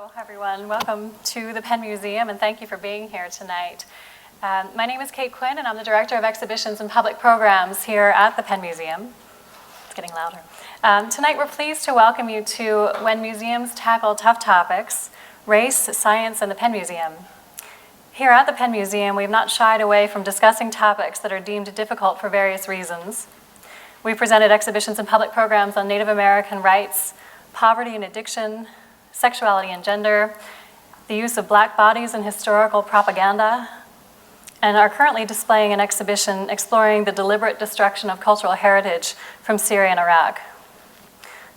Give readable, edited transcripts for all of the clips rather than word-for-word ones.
Hello, everyone. Welcome to the Penn Museum, and thank you for being here tonight. My name is Kate Quinn, and I'm the Director of Exhibitions and Public Programs here at the Penn Museum. It's getting louder. Tonight, we're pleased to welcome you to When Museums Tackle Tough Topics, Race, Science, and the Penn Museum. Here at the Penn Museum, we have not shied away from discussing topics that are deemed difficult for various reasons. We presented exhibitions and public programs on Native American rights, poverty and addiction, sexuality and gender, the use of black bodies in historical propaganda, and are currently displaying an exhibition exploring the deliberate destruction of cultural heritage from Syria and Iraq.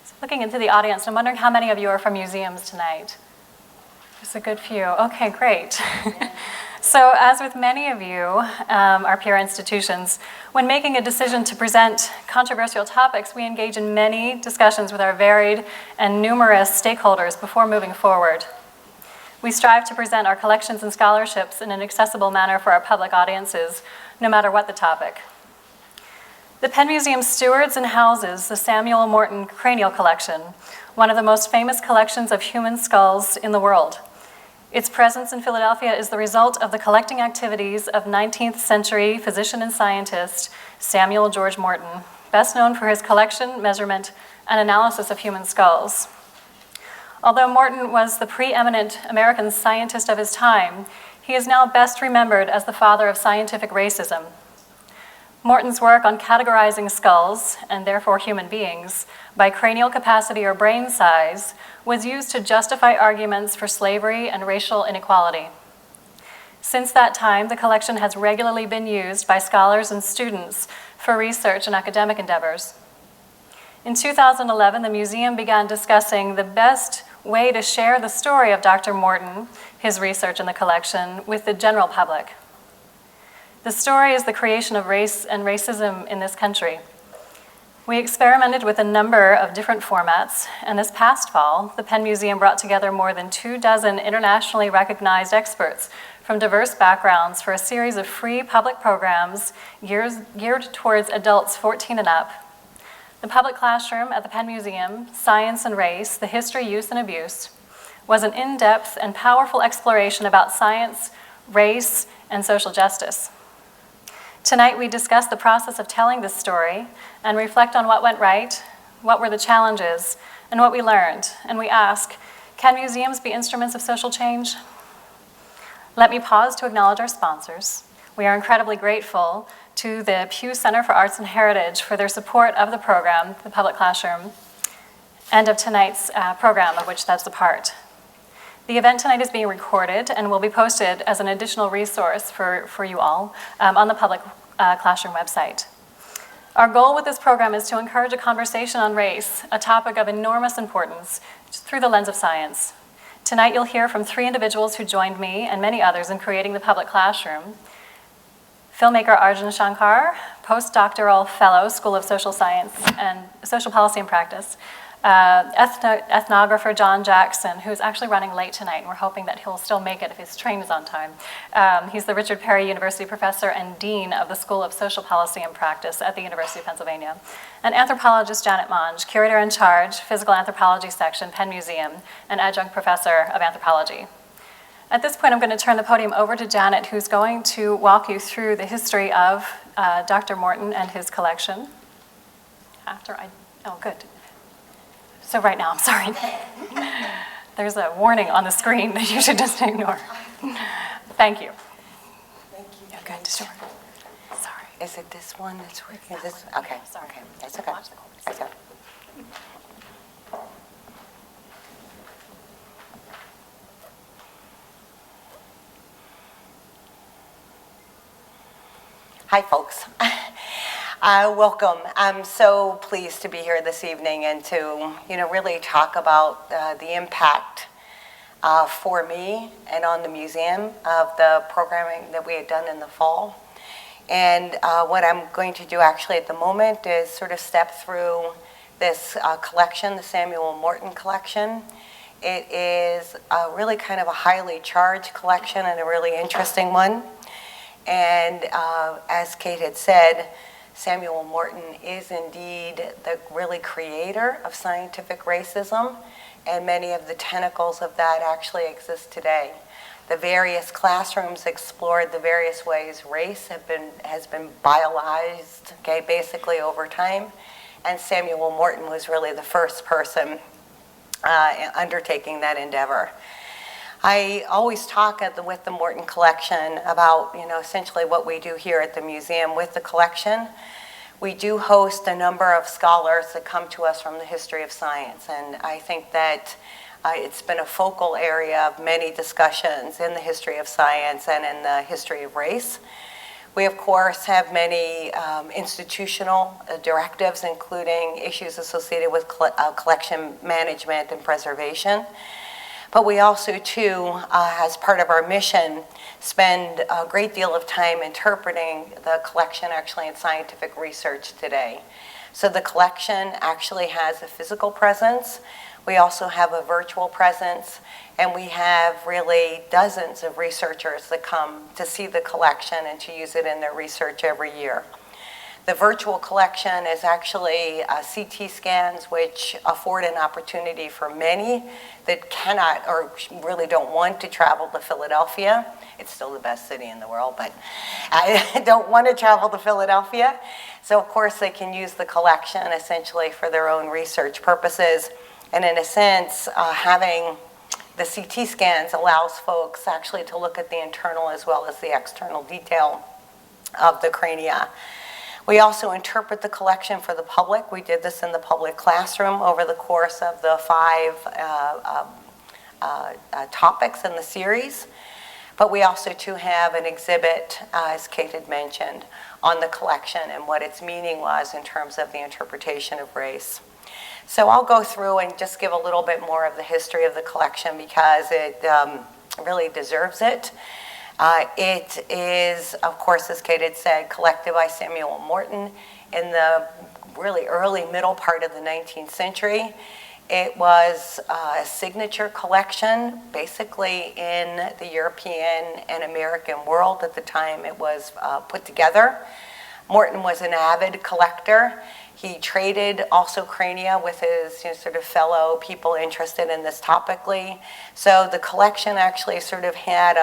So looking into the audience, I'm wondering how many of you are from museums tonight? Just a good few. Okay, great. So as with many of you, our peer institutions, when making a decision to present controversial topics, we engage in many discussions with our varied and numerous stakeholders before moving forward. We strive to present our collections and scholarships in an accessible manner for our public audiences, no matter what the topic. The Penn Museum stewards and houses the Samuel Morton Cranial Collection, one of the most famous collections of human skulls in the world. Its presence in Philadelphia is the result of the collecting activities of 19th century physician and scientist Samuel George Morton, best known for his collection, measurement, and analysis of human skulls. Although Morton was the preeminent American scientist of his time, he is now best remembered as the father of scientific racism. Morton's work on categorizing skulls, and therefore human beings, by cranial capacity or brain size was used to justify arguments for slavery and racial inequality. Since that time, the collection has regularly been used by scholars and students for research and academic endeavors. In 2011, the museum began discussing the best way to share the story of Dr. Morton, his research in the collection, with the general public. The story is the creation of race and racism in this country. We experimented with a number of different formats, and this past fall, the Penn Museum brought together more than 24 internationally recognized experts from diverse backgrounds for a series of free public programs geared towards adults 14 and up. The Public Classroom at the Penn Museum, Science and Race, the History, Use, and Abuse, was an in-depth and powerful exploration about science, race, and social justice. Tonight, we discuss the process of telling this story and reflect on what went right, what were the challenges, and what we learned. And we ask, can museums be instruments of social change? Let me pause to acknowledge our sponsors. We are incredibly grateful to the Pew Center for Arts and Heritage for their support of the program, the Public Classroom, and of tonight's program, of which that's a part. The event tonight is being recorded and will be posted as an additional resource for you all on the Public Classroom website. Our goal with this program is to encourage a conversation on race, a topic of enormous importance, through the lens of science. Tonight you'll hear from 3 individuals who joined me and many others in creating the Public Classroom. Filmmaker Arjun Shankar, Postdoctoral Fellow, School of Social Science and Social Policy and Practice, ethnographer John Jackson, who's actually running late tonight, and we're hoping that he'll still make it if his train is on time. He's the Richard Perry University Professor and Dean of the School of Social Policy and Practice at the University of Pennsylvania. And anthropologist Janet Monge, Curator-in-Charge, Physical Anthropology Section, Penn Museum, and Adjunct Professor of Anthropology. At this point, I'm going to turn the podium over to Janet, who's going to walk you through the history of Dr. Morton and his collection. Oh, good. So right now, I'm sorry. There's a warning on the screen that you should just ignore. Thank you. Thank you. You're good, sure. Sorry. Is it this one that's working? Is this? Okay. Sorry. Okay. That's okay. That's okay. Hi, folks. Welcome. I'm so pleased to be here this evening and to, really talk about the impact for me and on the museum of the programming that we had done in the fall. And what I'm going to do actually at the moment is sort of step through this collection, the Samuel Morton collection. It is really kind of a highly charged collection and a really interesting one. And as Kate had said, Samuel Morton is indeed the really creator of scientific racism, and many of the tentacles of that actually exist today. The various classrooms explored the various ways race has been biolized, okay, basically over time, and Samuel Morton was really the first person undertaking that endeavor. I always talk with the Morton collection about, essentially what we do here at the museum with the collection. We do host a number of scholars that come to us from the history of science, and I think that it's been a focal area of many discussions in the history of science and in the history of race. We, of course, have many institutional directives, including issues associated with collection management and preservation. But we also, too, as part of our mission, spend a great deal of time interpreting the collection actually in scientific research today. So the collection actually has a physical presence. We also have a virtual presence, and we have really dozens of researchers that come to see the collection and to use it in their research every year. The virtual collection is actually CT scans, which afford an opportunity for many that cannot or really don't want to travel to Philadelphia. It's still the best city in the world, but I don't want to travel to Philadelphia. So of course they can use the collection essentially for their own research purposes. And in a sense, having the CT scans allows folks actually to look at the internal as well as the external detail of the crania. We also interpret the collection for the public. We did this in the public classroom over the course of the 5 topics in the series. But we also, too, have an exhibit, as Kate had mentioned, on the collection and what its meaning was in terms of the interpretation of race. So I'll go through and just give a little bit more of the history of the collection because it really deserves it. It is, of course, as Kate had said, collected by Samuel Morton in the really early middle part of the 19th century. It was a signature collection, basically in the European and American world at the time it was put together. Morton was an avid collector. He traded also crania with his sort of fellow people interested in this topically. So the collection actually sort of had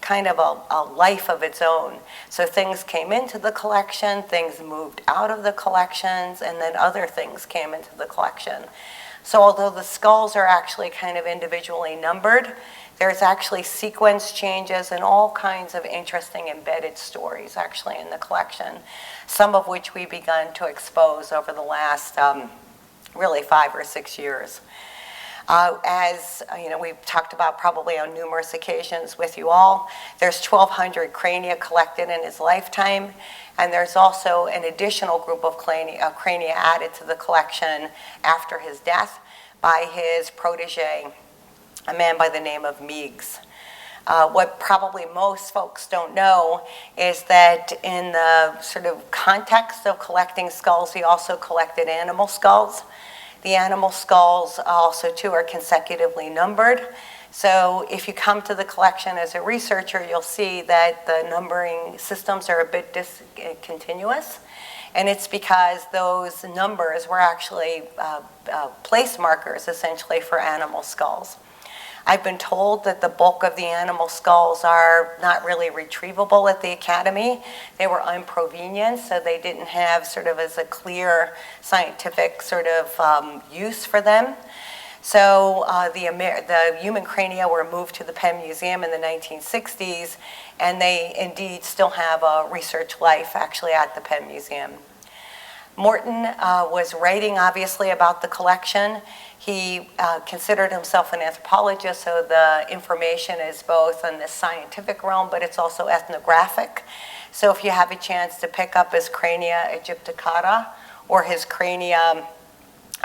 kind of a life of its own. So things came into the collection, things moved out of the collections, and then other things came into the collection. So although the skulls are actually kind of individually numbered, there's actually sequence changes and all kinds of interesting embedded stories actually in the collection, some of which we've begun to expose over the last really 5 or 6 years. As we've talked about probably on numerous occasions with you all, there's 1,200 crania collected in his lifetime, and there's also an additional group of crania added to the collection after his death by his protege, a man by the name of Meigs. What probably most folks don't know is that in the sort of context of collecting skulls, he also collected animal skulls. The animal skulls also, too, are consecutively numbered. So if you come to the collection as a researcher, you'll see that the numbering systems are a bit discontinuous. And it's because those numbers were actually place markers, essentially, for animal skulls. I've been told that the bulk of the animal skulls are not really retrievable at the Academy. They were unprovenient, so they didn't have sort of as a clear scientific sort of use for them. So the human crania were moved to the Penn Museum in the 1960s, and they indeed still have a research life actually at the Penn Museum. Morton was writing, obviously, about the collection. He considered himself an anthropologist, so the information is both in the scientific realm, but it's also ethnographic. So if you have a chance to pick up his Crania aegypticata or his Crania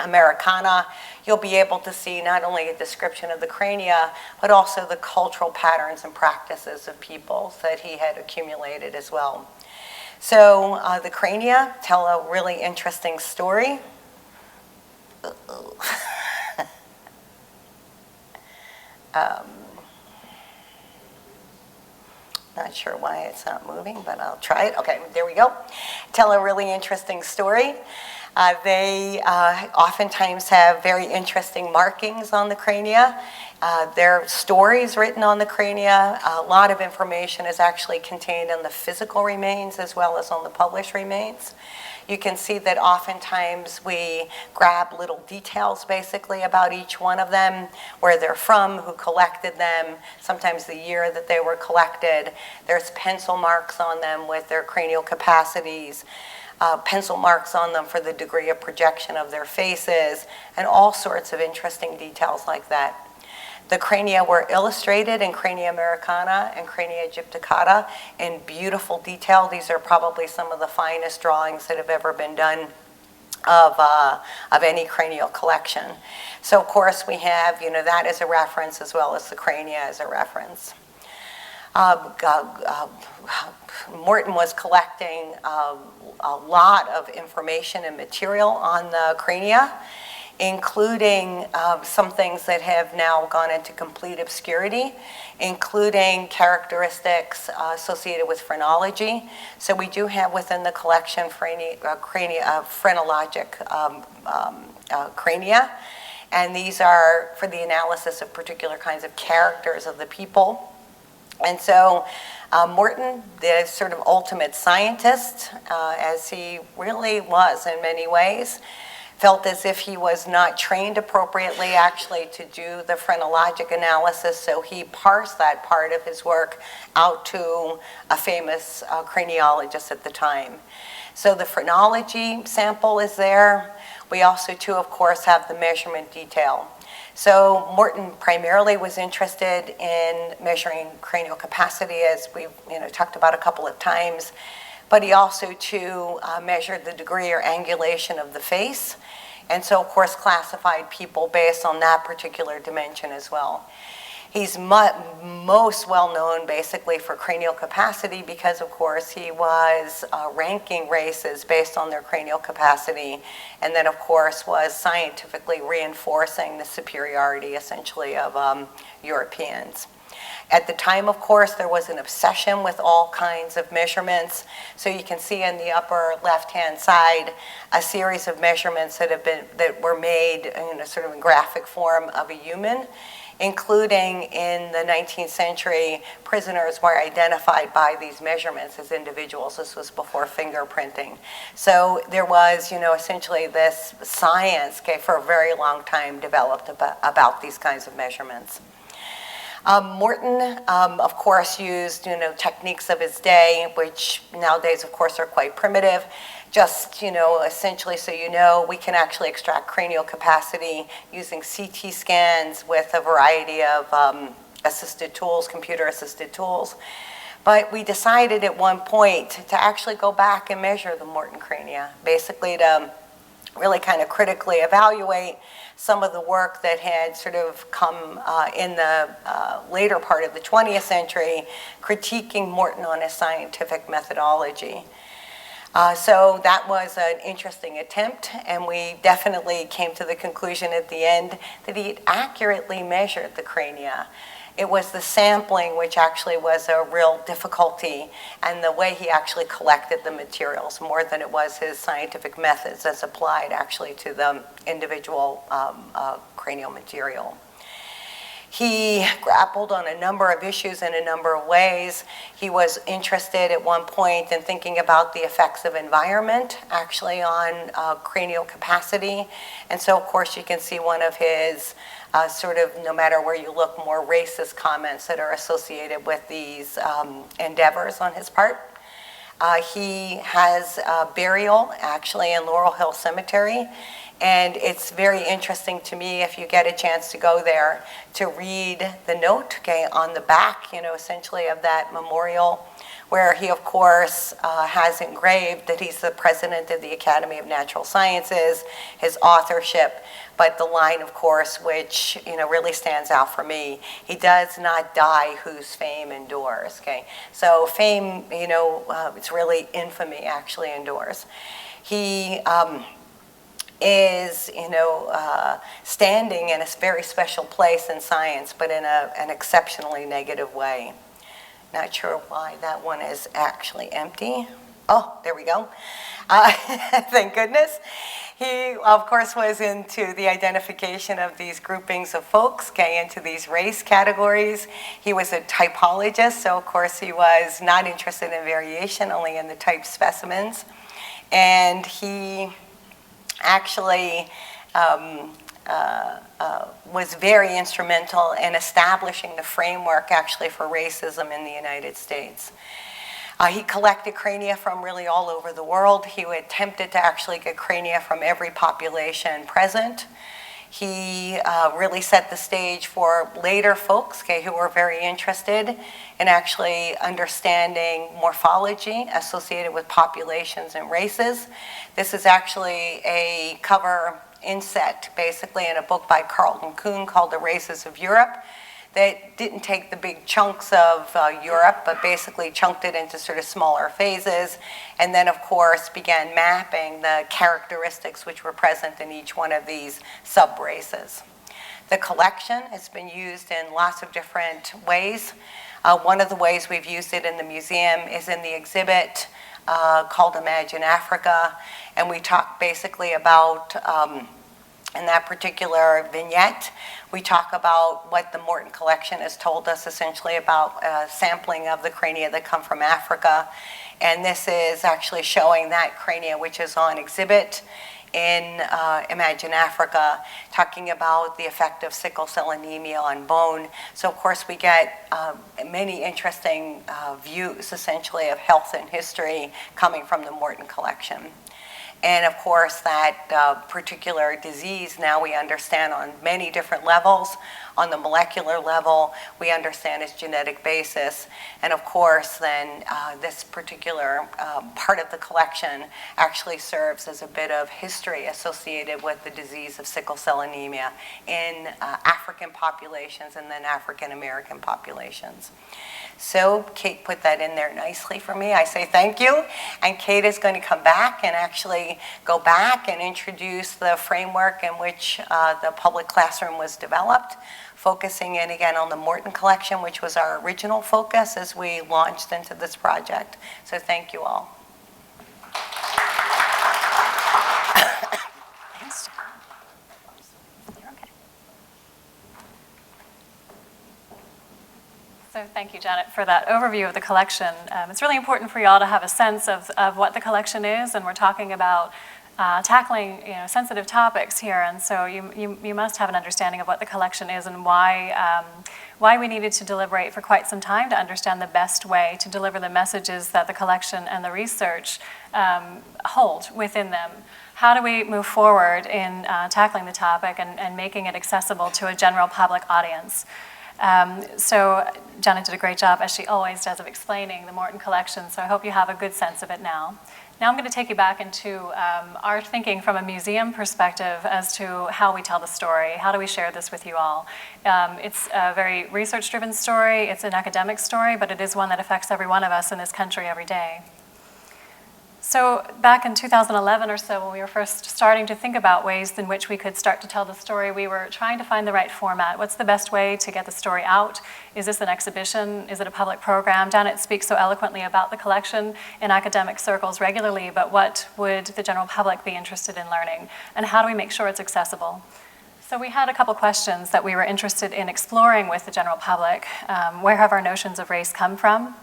americana, you'll be able to see not only a description of the crania, but also the cultural patterns and practices of peoples that he had accumulated as well. So the crania tell a really interesting story. Not sure why it's not moving, but I'll try it. Okay, there we go. Tell a really interesting story. They oftentimes have very interesting markings on the crania. There are stories written on the crania. A lot of information is actually contained in the physical remains as well as on the published remains. You can see that oftentimes we grab little details basically about each one of them, where they're from, who collected them, sometimes the year that they were collected. There's pencil marks on them with their cranial capacities, pencil marks on them for the degree of projection of their faces, and all sorts of interesting details like that. The crania were illustrated in Crania Americana and Crania Aegypticata in beautiful detail. These are probably some of the finest drawings that have ever been done of any cranial collection. So of course we have, that as a reference as well as the crania as a reference. Morton was collecting a lot of information and material on the crania, including some things that have now gone into complete obscurity, including characteristics associated with phrenology. So we do have within the collection phrenologic crania, and these are for the analysis of particular kinds of characters of the people. And so Morton, the sort of ultimate scientist, as he really was in many ways, felt as if he was not trained appropriately actually to do the phrenologic analysis, so he parsed that part of his work out to a famous craniologist at the time. So the phrenology sample is there. We also too, of course, have the measurement detail. So Morton primarily was interested in measuring cranial capacity, as we've talked about a couple of times, but he also too measured the degree or angulation of the face, and so of course classified people based on that particular dimension as well. He's most well known basically for cranial capacity because of course he was ranking races based on their cranial capacity, and then of course was scientifically reinforcing the superiority essentially of Europeans. At the time, of course, there was an obsession with all kinds of measurements. So you can see in the upper left-hand side a series of measurements that were made in sort of in graphic form of a human, including in the 19th century, prisoners were identified by these measurements as individuals. This was before fingerprinting. So there was, essentially this science, for a very long time developed about these kinds of measurements. Morton, of course, used techniques of his day, which nowadays, of course, are quite primitive. Just essentially, so we can actually extract cranial capacity using CT scans with a variety of assisted tools, computer-assisted tools. But we decided at one point to actually go back and measure the Morton crania, basically to really kind of critically evaluate some of the work that had sort of come in the later part of the 20th century, critiquing Morton on his scientific methodology. So that was an interesting attempt, and we definitely came to the conclusion at the end that he had accurately measured the crania. It was the sampling which actually was a real difficulty, and the way he actually collected the materials more than it was his scientific methods as applied actually to the individual cranial material. He grappled on a number of issues in a number of ways. He was interested at one point in thinking about the effects of environment actually on cranial capacity. And so, of course, you can see one of his sort of, no matter where you look, more racist comments that are associated with these endeavors on his part. He has burial actually in Laurel Hill Cemetery. And it's very interesting to me, if you get a chance to go there, to read the note, on the back, essentially of that memorial, where he, of course, has engraved that he's the president of the Academy of Natural Sciences, his authorship, but the line, of course, which, really stands out for me, he does not die whose fame endures, So fame, it's really infamy actually endures. He is, standing in a very special place in science, but in an exceptionally negative way. Not sure why that one is actually empty. Oh, there we go. Thank goodness. He, of course, was into the identification of these groupings of folks, into these race categories. He was a typologist, so of course he was not interested in variation, only in the type specimens. And he actually was very instrumental in establishing the framework actually for racism in the United States. He collected crania from really all over the world. He attempted to actually get crania from every population present. He really set the stage for later folks who were very interested in actually understanding morphology associated with populations and races. This is actually a cover inset, basically, in a book by Carlton Kuhn called The Races of Europe, that didn't take the big chunks of Europe, but basically chunked it into sort of smaller phases, and then, of course, began mapping the characteristics which were present in each one of these sub-races. The collection has been used in lots of different ways. One of the ways we've used it in the museum is in the exhibit called Imagine Africa, and we talk basically about, in that particular vignette, we talk about what the Morton collection has told us essentially about sampling of the crania that come from Africa. And this is actually showing that crania which is on exhibit in Imagine Africa, talking about the effect of sickle cell anemia on bone. So of course we get many interesting views essentially of health and history coming from the Morton collection. And of course, that particular disease now we understand on many different levels. On the molecular level, we understand its genetic basis. And of course, then this particular part of the collection actually serves as a bit of history associated with the disease of sickle cell anemia in African populations and then African American populations. So Kate put that in there nicely for me. I say thank you. And Kate is going to come back and actually go back and introduce the framework in which the public classroom was developed, focusing in again on the Morton collection, which was our original focus as we launched into this project. So thank you all. So thank you, Janet, for that overview of the collection. It's really important for you all to have a sense of what the collection is, and we're talking about tackling sensitive topics here, and so you must have an understanding of what the collection is and why we needed to deliberate for quite some time to understand the best way to deliver the messages that the collection and the research hold within them. How do we move forward in tackling the topic and making it accessible to a general public audience? So Janet did a great job, as she always does, of explaining the Morton collection, so I hope you have a good sense of it now. Now I'm going to take you back into our thinking from a museum perspective as to how we tell the story. How do we share this with you all? It's a very research-driven story, it's an academic story, but it is one that affects every one of us in this country every day. So back in 2011 or so, when we were first starting to think about ways in which we could start to tell the story, we were trying to find the right format. What's the best way to get the story out? Is this an exhibition? Is it a public program? Janet speaks so eloquently about the collection in academic circles regularly, but what would the general public be interested in learning? And how do we make sure it's accessible? So we had a couple questions that we were interested in exploring with the general public. Where have our notions of race come from?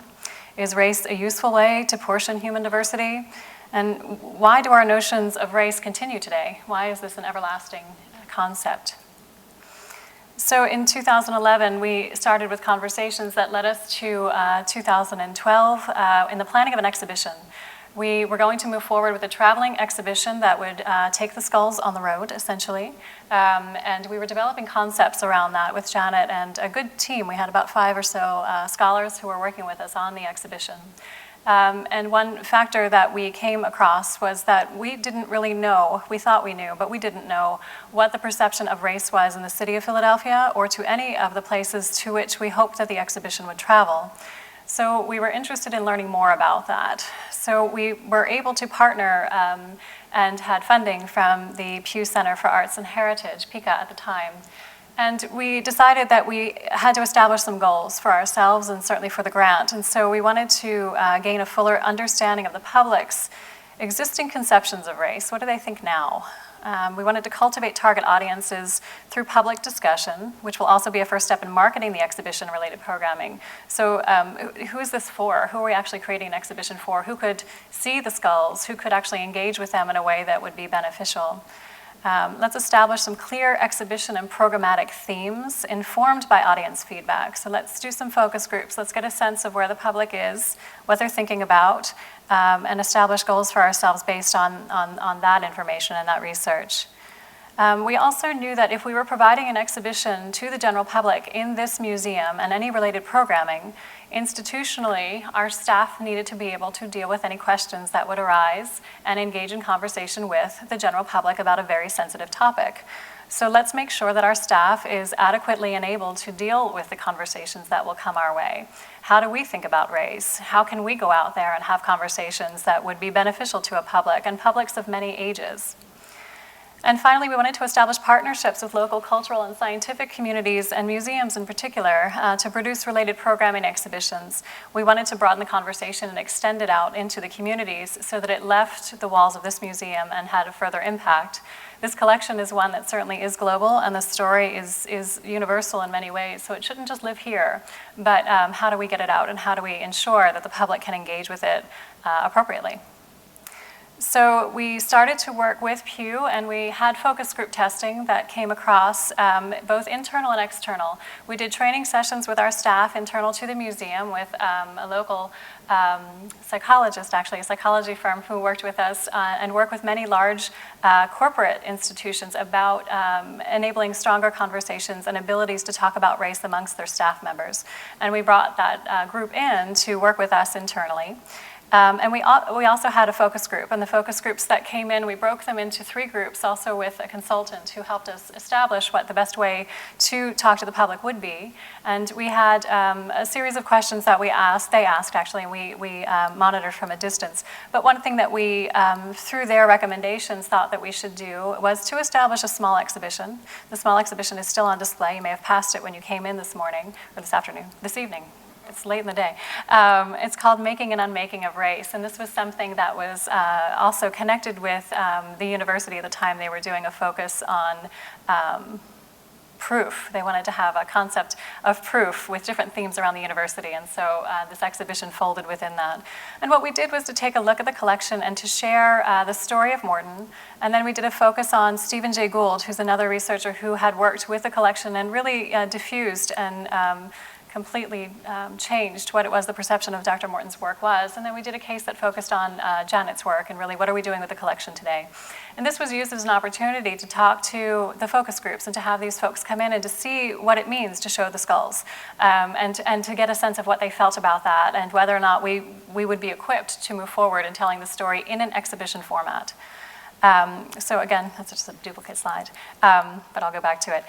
Is race a useful way to portion human diversity? And why do our notions of race continue today? Why is this an everlasting concept? So in 2011, we started with conversations that led us to 2012 in the planning of an exhibition. We were going to move forward with a traveling exhibition that would take the skulls on the road, essentially. And we were developing concepts around that with Janet and a good team. We had about 5 or so scholars who were working with us on the exhibition. And one factor that we came across was that we didn't really know, we thought we knew, but we didn't know what the perception of race was in the city of Philadelphia or to any of the places to which we hoped that the exhibition would travel. So we were interested in learning more about that. So we were able to partner and had funding from the Pew Center for Arts and Heritage, PICA at the time. And we decided that we had to establish some goals for ourselves and certainly for the grant. And so we wanted to gain a fuller understanding of the public's existing conceptions of race. What do they think now? We wanted to cultivate target audiences through public discussion, which will also be a first step in marketing the exhibition-related programming. So who is this for? Who are we actually creating an exhibition for? Who could see the skulls? Who could actually engage with them in a way that would be beneficial? Let's establish some clear exhibition and programmatic themes informed by audience feedback. So let's do some focus groups. Let's get a sense of where the public is, what they're thinking about, and establish goals for ourselves based on that information and that research. We also knew that if we were providing an exhibition to the general public in this museum and any related programming, institutionally, our staff needed to be able to deal with any questions that would arise and engage in conversation with the general public about a very sensitive topic. So let's make sure that our staff is adequately enabled to deal with the conversations that will come our way. How do we think about race? How can we go out there and have conversations that would be beneficial to a public and publics of many ages? And finally, we wanted to establish partnerships with local cultural and scientific communities and museums in particular to produce related programming exhibitions. We wanted to broaden the conversation and extend it out into the communities so that it left the walls of this museum and had a further impact. This collection is one that certainly is global, and the story is universal in many ways, so it shouldn't just live here. But how do we get it out, and how do we ensure that the public can engage with it appropriately? So we started to work with Pew, and we had focus group testing that came across both internal and external. We did training sessions with our staff internal to the museum with a local psychologist, actually, a psychology firm who worked with us and worked with many large corporate institutions about enabling stronger conversations and abilities to talk about race amongst their staff members. And we brought that group in to work with us internally. And we also had a focus group, and the focus groups that came in, we broke them into 3 groups, also with a consultant who helped us establish what the best way to talk to the public would be. And we had a series of questions that they asked actually, and we monitored from a distance. But one thing that we, through their recommendations, thought that we should do was to establish a small exhibition. The small exhibition is still on display. You may have passed it when you came in this morning, or this evening. It's late in the day. It's called Making and Unmaking of Race, and this was something that was also connected with the university at the time. They were doing a focus on proof. They wanted to have a concept of proof with different themes around the university, and so this exhibition folded within that. And what we did was to take a look at the collection and to share the story of Morton, and then we did a focus on Stephen Jay Gould, who's another researcher who had worked with the collection and really diffused and completely changed what it was the perception of Dr. Morton's work was. And then we did a case that focused on Janet's work and really what are we doing with the collection today. And this was used as an opportunity to talk to the focus groups and to have these folks come in and to see what it means to show the skulls and to get a sense of what they felt about that and whether or not we would be equipped to move forward in telling the story in an exhibition format. So again, that's just a duplicate slide, but I'll go back to it.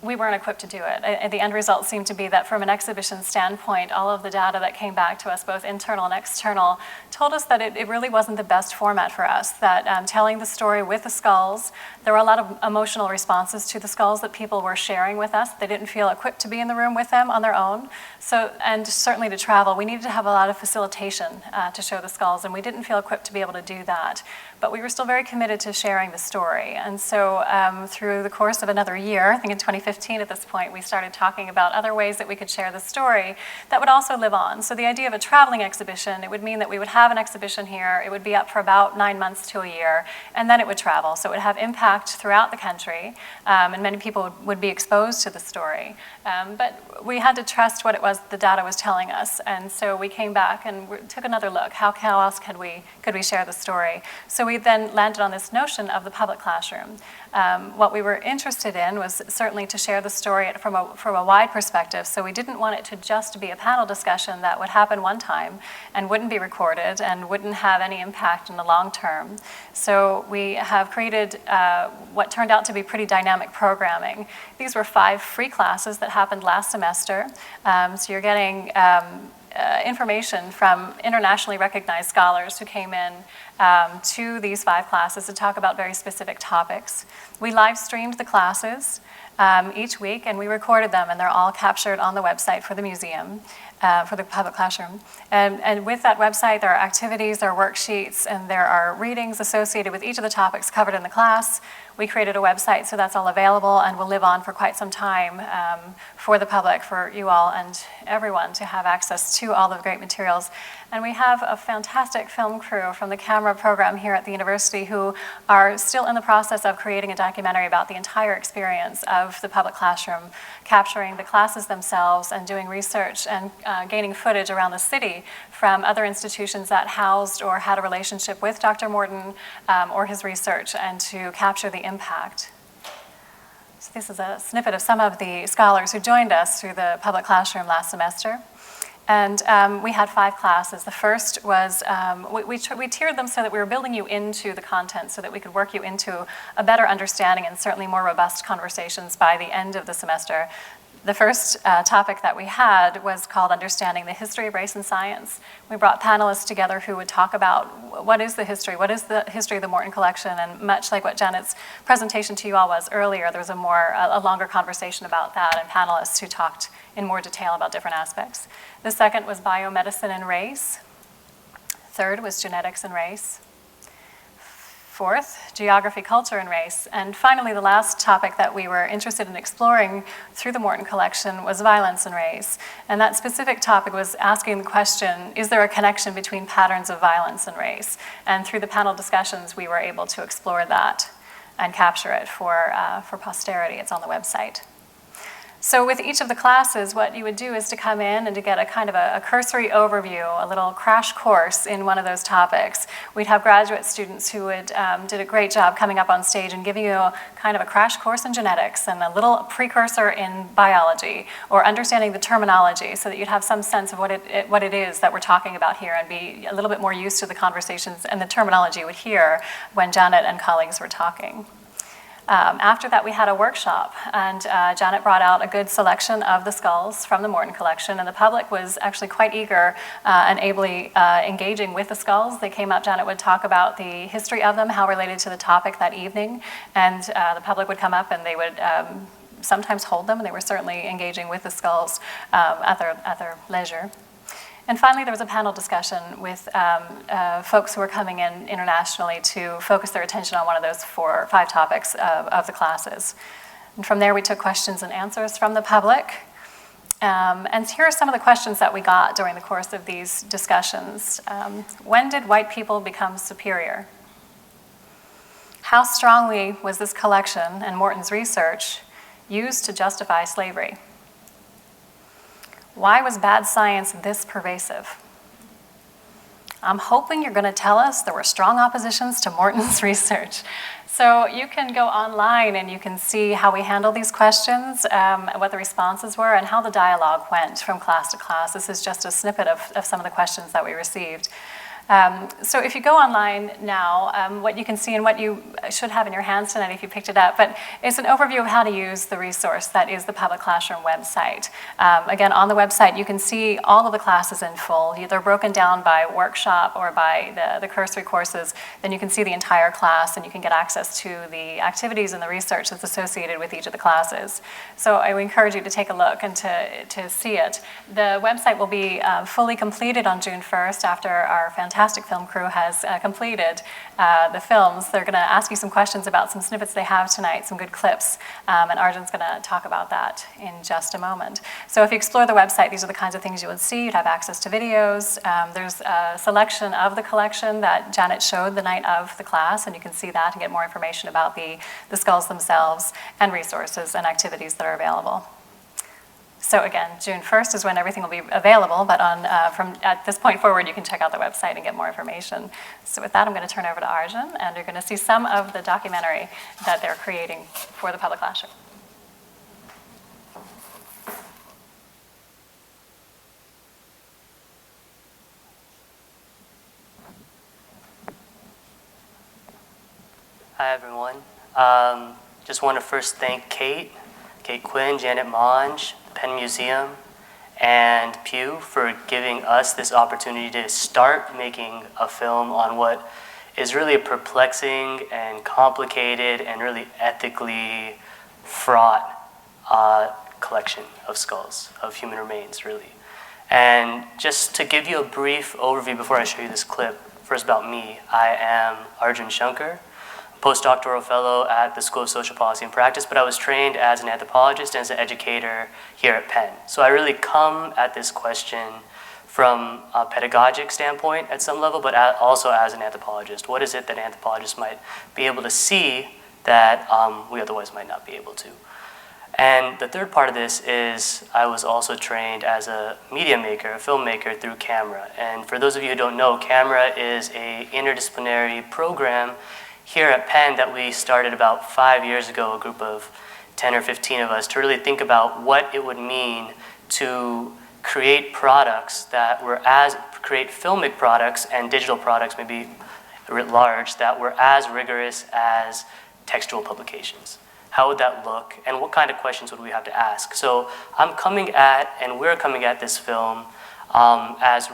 We weren't equipped to do it. The end result seemed to be that from an exhibition standpoint, all of the data that came back to us, both internal and external, told us that it really wasn't the best format for us, that telling the story with the skulls, there were a lot of emotional responses to the skulls that people were sharing with us. They didn't feel equipped to be in the room with them on their own. So, and certainly to travel, we needed to have a lot of facilitation to show the skulls, and we didn't feel equipped to be able to do that. But we were still very committed to sharing the story. And so through the course of another year, I think in 2015 at this point, we started talking about other ways that we could share the story that would also live on. So the idea of a traveling exhibition, it would mean that we would have an exhibition here, it would be up for about 9 months to a year, and then it would travel. So it would have impact throughout the country, and many people would be exposed to the story. But we had to trust what it was the data was telling us, and so we came back and took another look. How else could we share the story? So we then landed on this notion of the public classroom. What we were interested in was certainly to share the story from a wide perspective, so we didn't want it to just be a panel discussion that would happen one time and wouldn't be recorded and wouldn't have any impact in the long term. So we have created what turned out to be pretty dynamic programming. These were 5 free classes that happened last semester. So you're getting information from internationally recognized scholars who came in to these 5 classes to talk about very specific topics. We live streamed the classes. each week, and we recorded them, and they're all captured on the website for the museum, for the public classroom. And with that website, there are activities, there are worksheets, and there are readings associated with each of the topics covered in the class. We created a website, so that's all available and will live on for quite some time for the public, for you all and everyone to have access to all the great materials. And we have a fantastic film crew from the camera program here at the university who are still in the process of creating a documentary about the entire experience of the public classroom, capturing the classes themselves and doing research and gaining footage around the city from other institutions that housed or had a relationship with Dr. Morton or his research, and to capture the impact. So this is a snippet of some of the scholars who joined us through the public classroom last semester. And we had 5 classes. The first was, we tiered them so that we were building you into the content so that we could work you into a better understanding and certainly more robust conversations by the end of the semester. The first topic that we had was called Understanding the History of Race and Science. We brought panelists together who would talk about what is the history of the Morton collection, and much like what Janet's presentation to you all was earlier, there was a longer conversation about that, and panelists who talked in more detail about different aspects. The second was biomedicine and race. Third was genetics and race. Fourth, geography, culture, and race. And finally, the last topic that we were interested in exploring through the Morton collection was violence and race. And that specific topic was asking the question, is there a connection between patterns of violence and race? And through the panel discussions, we were able to explore that and capture it for posterity. It's on the website. So with each of the classes, what you would do is to come in and to get a kind of a cursory overview, a little crash course in one of those topics. We'd have graduate students who did a great job coming up on stage and giving you kind of a crash course in genetics and a little precursor in biology, or understanding the terminology so that you'd have some sense of what it is that we're talking about here, and be a little bit more used to the conversations and the terminology you would hear when Janet and colleagues were talking. After that, we had a workshop, and Janet brought out a good selection of the skulls from the Morton collection, and the public was actually quite eager and ably engaging with the skulls. They came up, Janet would talk about the history of them, how related to the topic that evening, and the public would come up and they would sometimes hold them, and they were certainly engaging with the skulls at their leisure. And finally, there was a panel discussion with folks who were coming in internationally to focus their attention on one of those 4 or 5 topics of the classes. And from there, we took questions and answers from the public. And here are some of the questions that we got during the course of these discussions. When did white people become superior? How strongly was this collection and Morton's research used to justify slavery? Why was bad science this pervasive? I'm hoping you're going to tell us there were strong oppositions to Morton's research. So you can go online and you can see how we handled these questions, what the responses were, and how the dialogue went from class to class. This is just a snippet of some of the questions that we received. So if you go online now, what you can see, and what you should have in your hands tonight if you picked it up, but it's an overview of how to use the resource that is the Public Classroom website. Again, on the website, you can see all of the classes in full. They're broken down by workshop or by the cursory courses. Then you can see the entire class, and you can get access to the activities and the research that's associated with each of the classes. So I would encourage you to take a look and to see it. The website will be fully completed on June 1st after our fantastic film crew has completed the films. They're going to ask you some questions about some snippets they have tonight, some good clips, and Arjun's going to talk about that in just a moment. So if you explore the website, these are the kinds of things you would see. You'd have access to videos. There's a selection of the collection that Janet showed the night of the class, and you can see that and get more information about the skulls themselves and resources and activities that are available. So again, June 1st is when everything will be available, but from at this point forward, you can check out the website and get more information. So with that, I'm going to turn over to Arjun, and you're going to see some of the documentary that they're creating for the public classroom. Hi, everyone. Just want to first thank Kate Quinn, Janet Monge, Penn Museum, and Pew for giving us this opportunity to start making a film on what is really a perplexing and complicated and really ethically fraught collection of skulls, of human remains, really. And just to give you a brief overview before I show you this clip, first about me, I am Arjun Shankar, postdoctoral fellow at the School of Social Policy and Practice, but I was trained as an anthropologist and as an educator here at Penn. So I really come at this question from a pedagogic standpoint at some level, but also as an anthropologist. What is it that anthropologists might be able to see that we otherwise might not be able to? And the third part of this is I was also trained as a media maker, a filmmaker through camera. And for those of you who don't know, camera is an interdisciplinary program here at Penn that we started about 5 years ago, a group of 10 or 15 of us, to really think about what it would mean to create products that were create filmic products and digital products, maybe writ large, that were as rigorous as textual publications. How would that look, and what kind of questions would we have to ask? So we're coming at this film as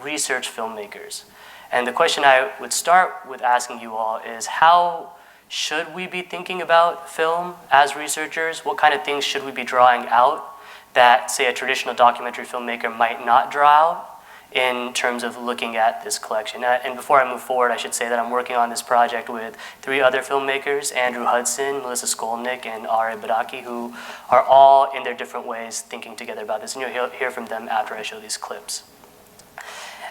research filmmakers. And the question I would start with asking you all is, how should we be thinking about film as researchers? What kind of things should we be drawing out that, say, a traditional documentary filmmaker might not draw out in terms of looking at this collection? And before I move forward, I should say that I'm working on this project with 3 other filmmakers, Andrew Hudson, Melissa Skolnick, and Ari Badaki, who are all in their different ways thinking together about this. And you'll hear from them after I show these clips.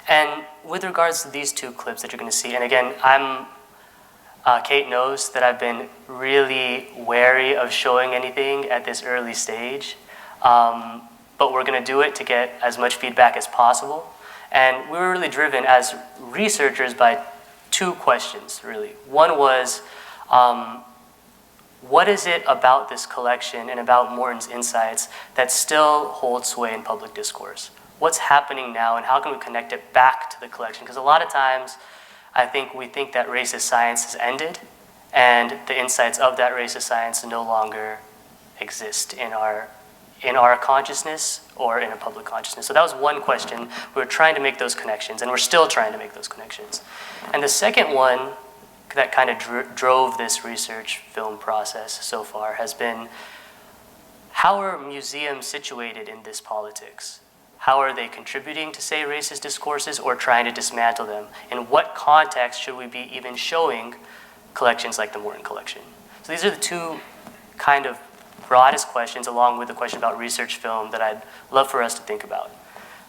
And with regards to these 2 clips that you're going to see, and again, Kate knows that I've been really wary of showing anything at this early stage, but we're going to do it to get as much feedback as possible. And we were really driven as researchers by 2 questions, really. One was, what is it about this collection and about Morton's insights that still holds sway in public discourse? What's happening now, and how can we connect it back to the collection? Because a lot of times, I think we think that racist science has ended, and the insights of that racist science no longer exist in our consciousness or in a public consciousness. So that was one question. We were trying to make those connections, and we're still trying to make those connections. And the second one that kind of drove this research film process so far has been, how are museums situated in this politics? How are they contributing to, say, racist discourses or trying to dismantle them? In what context should we be even showing collections like the Morton collection? So these are the 2 kind of broadest questions, along with the question about research film, that I'd love for us to think about.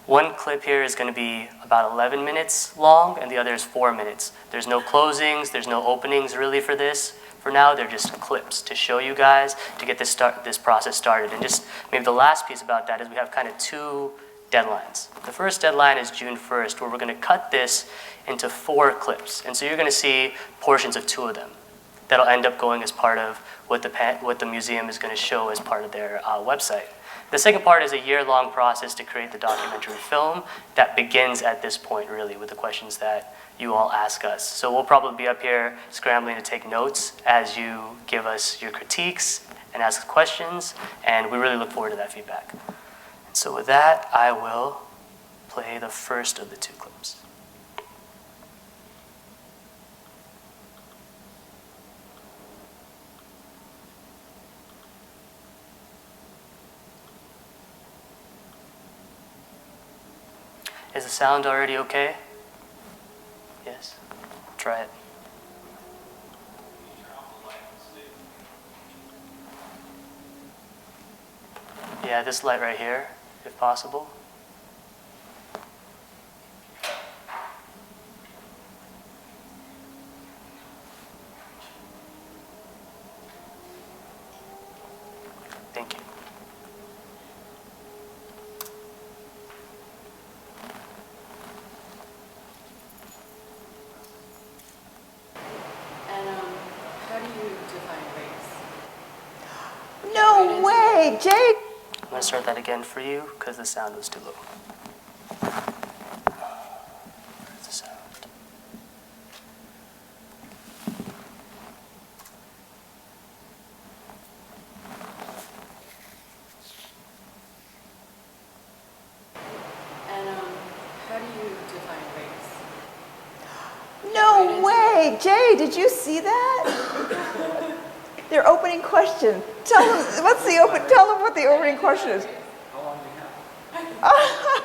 One clip here is going to be about 11 minutes long, and the other is 4 minutes. There's no closings, there's no openings really for this. For now, they're just clips to show you guys, to get this process started. And just maybe the last piece about that is we have kind of 2 deadlines. The first deadline is June 1st, where we're going to cut this into 4 clips. And so you're going to see portions of 2 of them that'll end up going as part of what the museum is going to show as part of their website. The second part is a year-long process to create the documentary film that begins at this point, really, with the questions that you all ask us. So we'll probably be up here scrambling to take notes as you give us your critiques and ask questions, and we really look forward to that feedback. So with that, I will play the first of the 2 clips. Is the sound already okay? Yes? Try it. Yeah, this light right here, if possible. Thank you. And how do you define race? No way, Jake! I'm going to start that again for you because the sound was too low. Where's the sound? And how do you define race? No way, Jay, did you see that? their opening question. Tell them what the opening question is. How long do you have?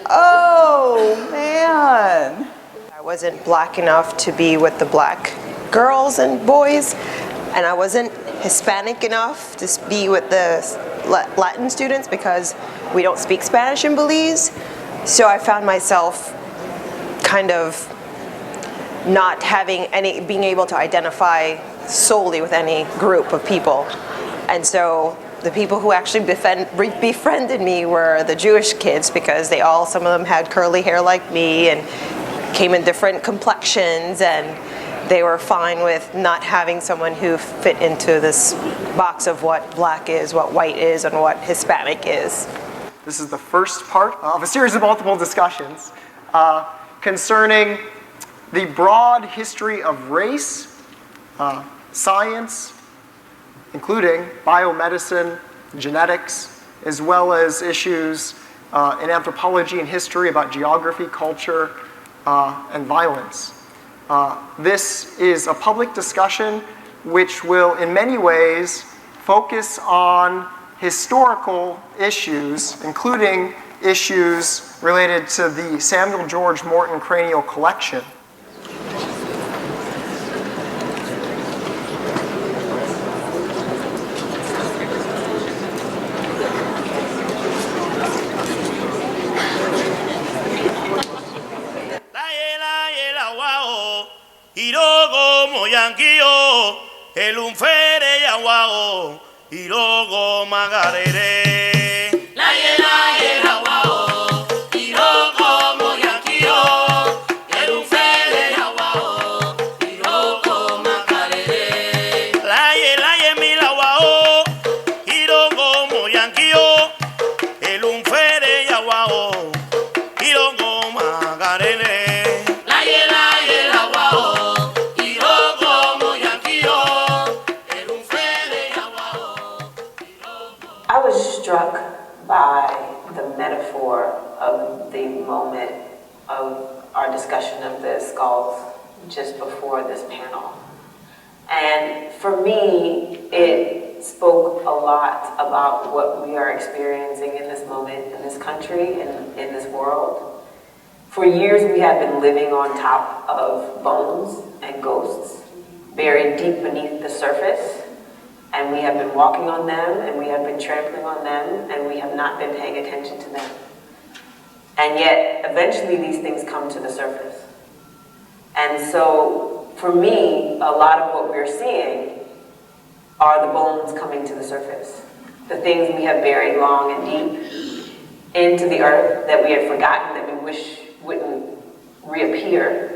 Oh, man. I wasn't black enough to be with the black girls and boys, and I wasn't Hispanic enough to be with the Latin students because we don't speak Spanish in Belize. So I found myself kind of not being able to identify solely with any group of people. And so the people who actually befriended me were the Jewish kids, because some of them had curly hair like me and came in different complexions, and they were fine with not having someone who fit into this box of what black is, what white is, and what Hispanic is. This is the first part of a series of multiple discussions concerning the broad history of race, science, including biomedicine, genetics, as well as issues in anthropology and history about geography, culture, and violence. This is a public discussion which will, in many ways, focus on historical issues, including issues related to the Samuel George Morton cranial collection. Irogo moyanquio, el unfere yaguao, irogo magarere. La yela guao, irogo moyanquio, el unfere yaguao, irogo magarere. La yela guao, irogo moyanquio, el unfere yaguao, irogo magarere. I was struck by the metaphor of the moment of our discussion of the skulls just before this panel. And for me, it spoke a lot about what we are experiencing in this moment, in this country, and in this world. For years, we have been living on top of bones and ghosts, buried deep beneath the surface. And we have been walking on them, and we have been trampling on them, and we have not been paying attention to them. And yet, eventually these things come to the surface. And so, for me, a lot of what we're seeing are the bones coming to the surface. The things we have buried long and deep into the earth that we had forgotten, that we wish wouldn't reappear.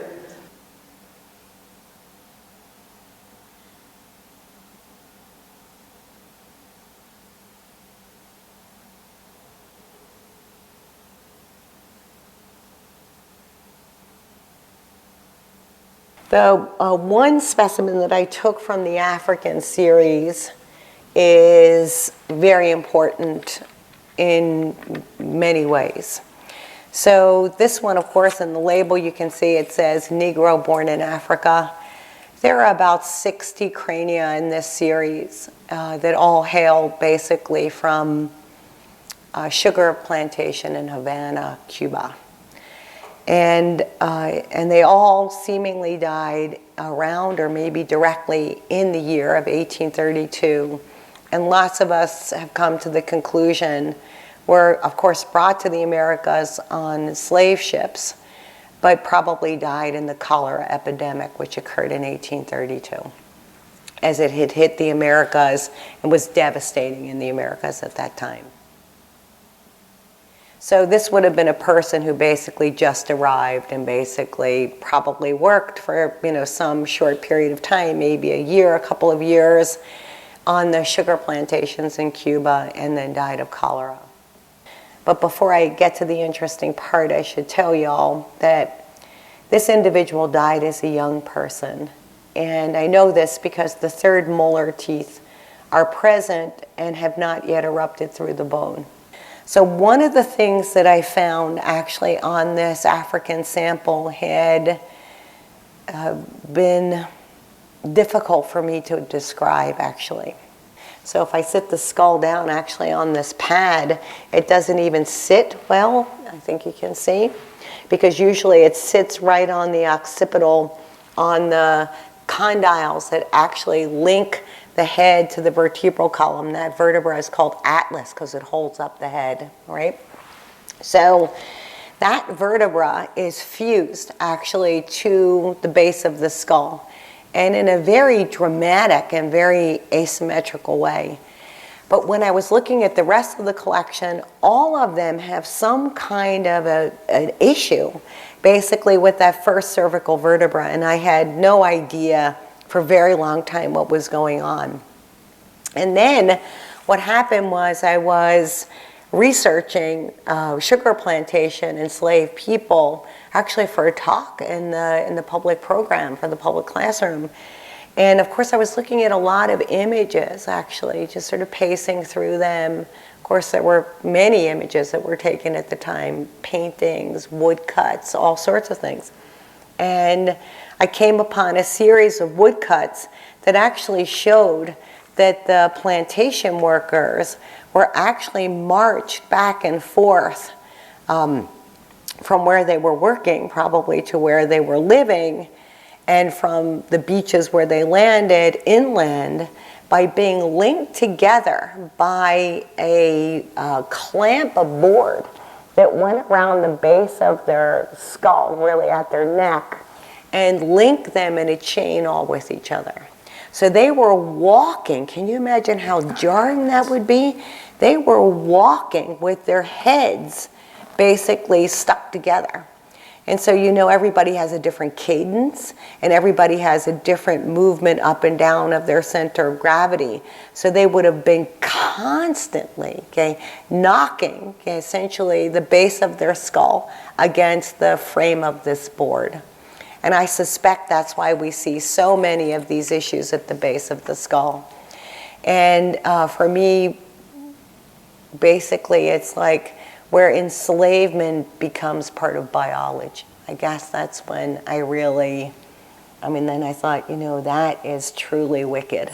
The one specimen that I took from the African series is very important in many ways. So this one, of course, in the label you can see it says Negro born in Africa. There are about 60 crania in this series that all hail basically from a sugar plantation in Havana, Cuba. And they all seemingly died around or maybe directly in the year of 1832. And lots of us have come to the conclusion, were of course brought to the Americas on slave ships, but probably died in the cholera epidemic, which occurred in 1832, as it had hit the Americas and was devastating in the Americas at that time. So this would have been a person who basically just arrived and basically probably worked for, some short period of time, maybe a year, a couple of years, on the sugar plantations in Cuba, and then died of cholera. But before I get to the interesting part, I should tell y'all that this individual died as a young person. And I know this because the third molar teeth are present and have not yet erupted through the bone. So one of the things that I found actually on this African sample had been difficult for me to describe, actually. So if I sit the skull down actually on this pad, it doesn't even sit well, I think you can see, because usually it sits right on the occipital, on the condyles that actually link the head to the vertebral column. That vertebra is called atlas because it holds up the head, right? So that vertebra is fused actually to the base of the skull, and in a very dramatic and very asymmetrical way. But when I was looking at the rest of the collection, all of them have some kind of an issue, basically with that first cervical vertebra, and I had no idea for a very long time what was going on. And then what happened was I was researching sugar plantation enslaved people, actually for a talk in the public program for the public classroom. And of course I was looking at a lot of images, actually, just sort of pacing through them. Of course there were many images that were taken at the time, paintings, woodcuts, all sorts of things. And I came upon a series of woodcuts that actually showed that the plantation workers were actually marched back and forth from where they were working, probably to where they were living, and from the beaches where they landed inland, by being linked together by a clamp of board that went around the base of their skull, really at their neck, and linked them in a chain all with each other. So they were walking. Can you imagine how jarring that would be? They were walking with their heads basically stuck together. And so, you know, everybody has a different cadence, and everybody has a different movement up and down of their center of gravity. So they would have been constantly, knocking, essentially the base of their skull against the frame of this board. And I suspect that's why we see so many of these issues at the base of the skull. And for me, basically, it's like where enslavement becomes part of biology. I guess that's when I really, then I thought, you know, that is truly wicked.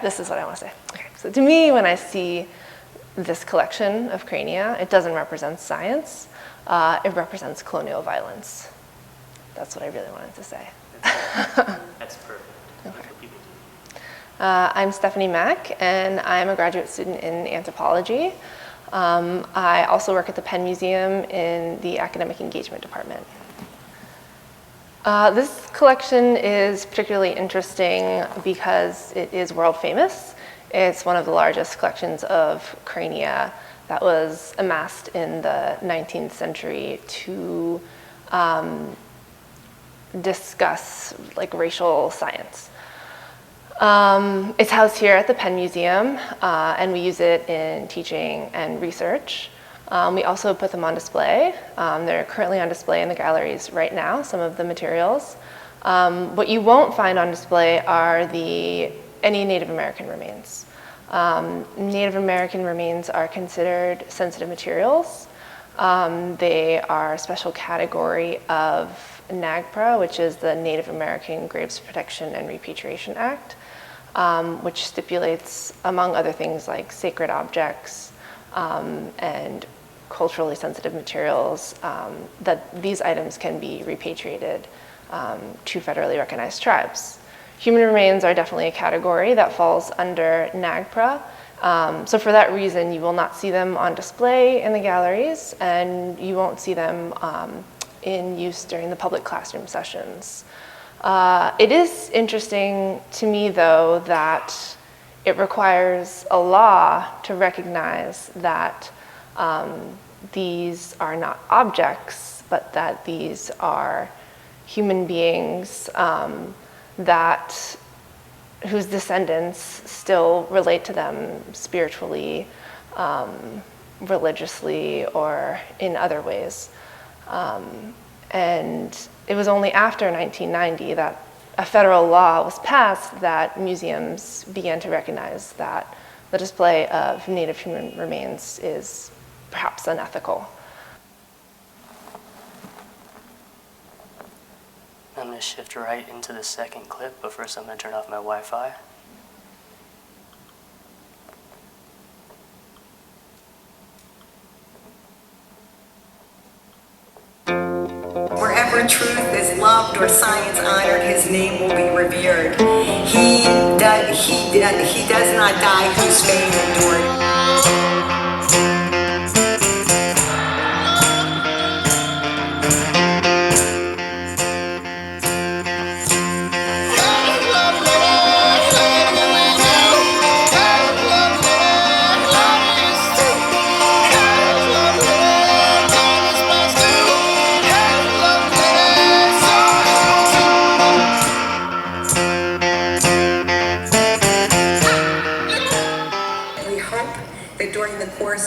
This is what I want to say. Okay. So to me, when I see this collection of crania, it doesn't represent science. It represents colonial violence. That's what I really wanted to say. That's perfect. Okay. That's what people do. I'm Stephanie Mack, and I'm a graduate student in anthropology. I also work at the Penn Museum in the academic engagement department. This collection is particularly interesting because it is world famous. It's one of the largest collections of crania that was amassed in the 19th century to discuss racial science. It's housed here at the Penn Museum, and we use it in teaching and research. We also put them on display. They're currently on display in the galleries right now, some of the materials. What you won't find on display are any Native American remains. Native American remains are considered sensitive materials. They are a special category of NAGPRA, which is the Native American Graves Protection and Repatriation Act, which stipulates, among other things, like sacred objects and culturally sensitive materials, that these items can be repatriated to federally recognized tribes. Human remains are definitely a category that falls under NAGPRA. So for that reason, you will not see them on display in the galleries, and you won't see them in use during the public classroom sessions. It is interesting to me, though, that it requires a law to recognize that these are not objects, but that these are human beings that whose descendants still relate to them spiritually, religiously, or in other ways. And it was only after 1990 that a federal law was passed that museums began to recognize that the display of Native human remains is perhaps unethical. I'm going to shift right into the second clip, but first I'm going to turn off my Wi-Fi. Wherever truth is loved or science honored, his name will be revered. He does not die whose fame endured.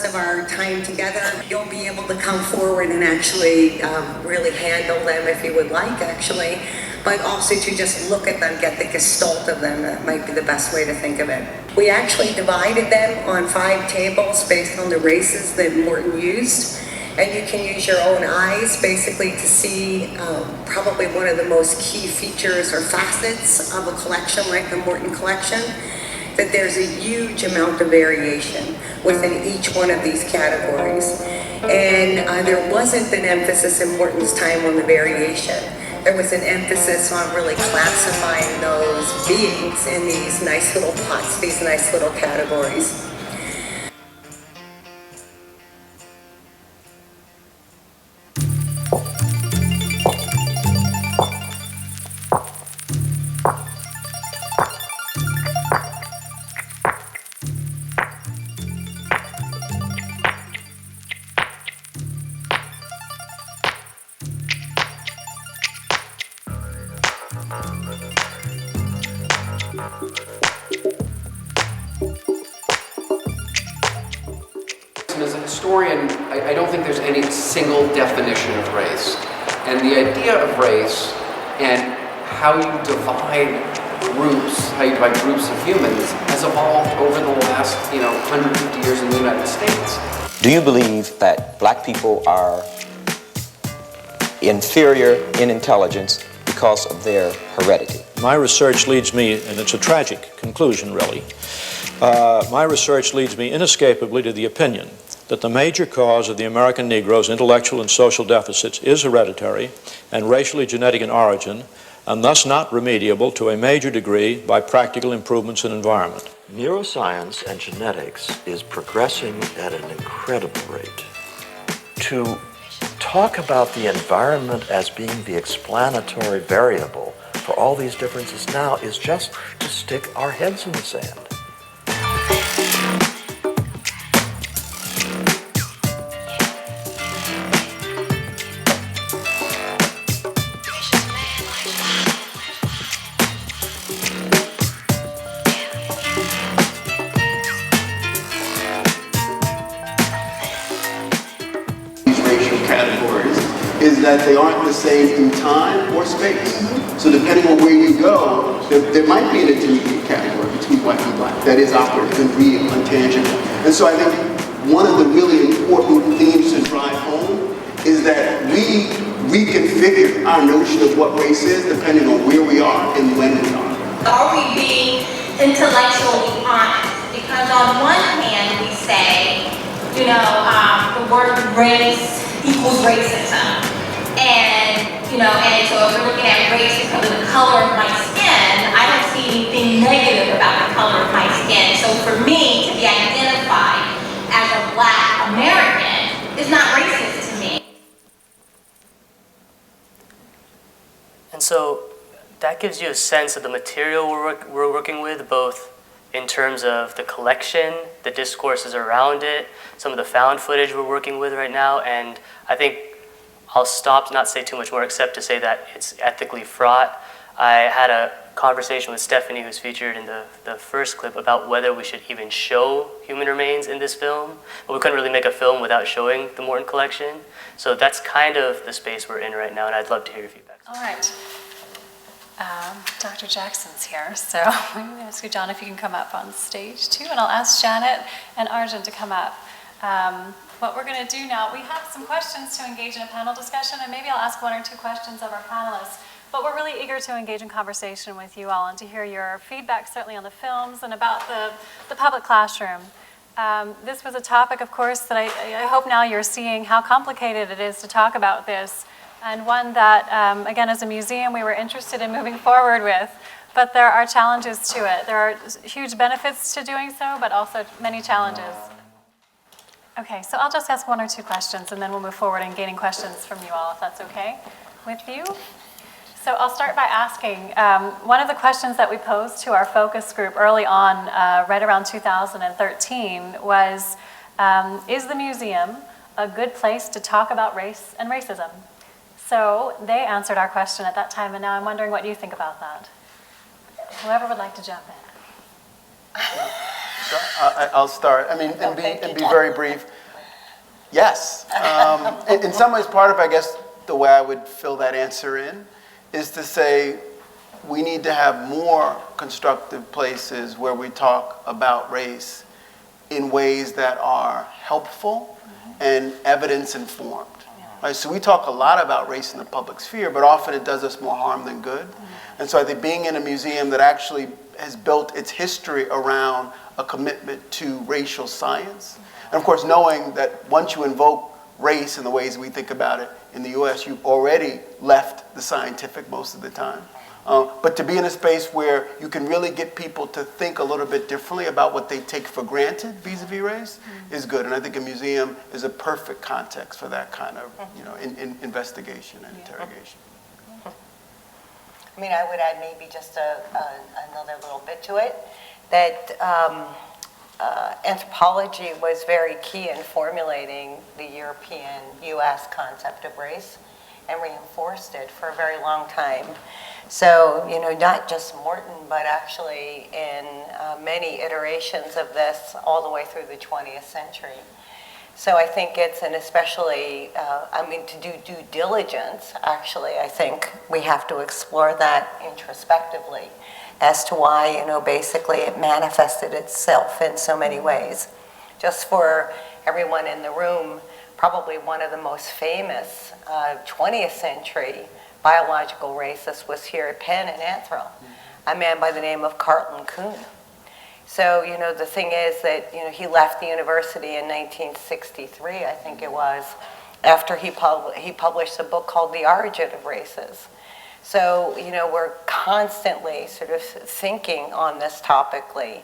Of our time together, you'll be able to come forward and actually really handle them if you would like, actually, but also to just look at them, get the gestalt of them. That might be the best way to think of it. We actually divided them on 5 tables based on the races that Morton used, and you can use your own eyes basically to see probably one of the most key features or facets of a collection like the Morton collection, that there's a huge amount of variation within each one of these categories. And there wasn't an emphasis in Morton's time on the variation. There was an emphasis on really classifying those beings in these nice little pots, these nice little categories. As a historian, I don't think there's any single definition of race. And the idea of race and how you divide groups, of humans, has evolved over the last, 150 years in the United States. Do you believe that black people are inferior in intelligence because of their heredity? My research leads me, and it's a tragic conclusion really, my research leads me inescapably to the opinion that the major cause of the American Negro's intellectual and social deficits is hereditary and racially genetic in origin, and thus not remediable to a major degree by practical improvements in environment. Neuroscience and genetics is progressing at an incredible rate. To talk about the environment as being the explanatory variable for all these differences now is just to stick our heads in the sand. Is that they aren't the same in time or space. So depending on where you go, there might be an intermediate category between white and black that is operative and real and tangible. And so I think one of the really important themes to drive home is that we reconfigure our notion of what race is depending on where we are and when we are. Are we being intellectually honest? Because on one hand we say, the word race equals racism. And so if we're looking at race because of the color of my skin, I don't see anything negative about the color of my skin. So for me to be identified as a Black American is not racist to me. And so that gives you a sense of the material we're working with, both in terms of the collection, the discourses around it, some of the found footage we're working with right now, and I think I'll stop to not say too much more except to say that it's ethically fraught. I had a conversation with Stephanie, who's featured in the first clip, about whether we should even show human remains in this film. But we couldn't really make a film without showing the Morton collection. So that's kind of the space we're in right now, and I'd love to hear your feedback. All right. Dr. Jackson's here, so I'm going to ask you, John, if you can come up on stage too, and I'll ask Janet and Arjun to come up. What we're going to do now, we have some questions to engage in a panel discussion, and maybe I'll ask one or two questions of our panelists. But we're really eager to engage in conversation with you all and to hear your feedback, certainly on the films and about the public classroom. This was a topic, of course, that I hope now you're seeing how complicated it is to talk about this, and one that, again, as a museum, we were interested in moving forward with. But there are challenges to it. There are huge benefits to doing so, but also many challenges. Okay, so I'll just ask one or two questions, and then we'll move forward in gaining questions from you all, if that's okay with you. So I'll start by asking, one of the questions that we posed to our focus group early on, right around 2013, was, is the museum a good place to talk about race and racism? So they answered our question at that time, and now I'm wondering what you think about that. Whoever would like to jump in. I'll start. I mean, and be very brief. Yes. In some ways, part of, I guess, the way I would fill that answer in is to say we need to have more constructive places where we talk about race in ways that are helpful and evidence-informed. Right? So we talk a lot about race in the public sphere, but often it does us more harm than good. And so I think being in a museum that actually has built its history around a commitment to racial science, and of course knowing that once you invoke race in the ways we think about it in the US, you've already left the scientific most of the time. But to be in a space where you can really get people to think a little bit differently about what they take for granted vis-a-vis race is good. And I think a museum is a perfect context for that kind of investigation and interrogation. I mean, I would add maybe just another little bit to it, that anthropology was very key in formulating the European US concept of race and reinforced it for a very long time. So, not just Morton, but actually in many iterations of this all the way through the 20th century. So I think it's an especially, to do due diligence, actually, I think we have to explore that introspectively as to why, basically it manifested itself in so many ways. Just for everyone in the room, probably one of the most famous 20th century biological racists was here at Penn in Anthro, a man by the name of Carlton Kuhn. So, the thing is that, he left the university in 1963, I think it was, after he published a book called The Origin of Races. So, we're constantly sort of thinking on this topically,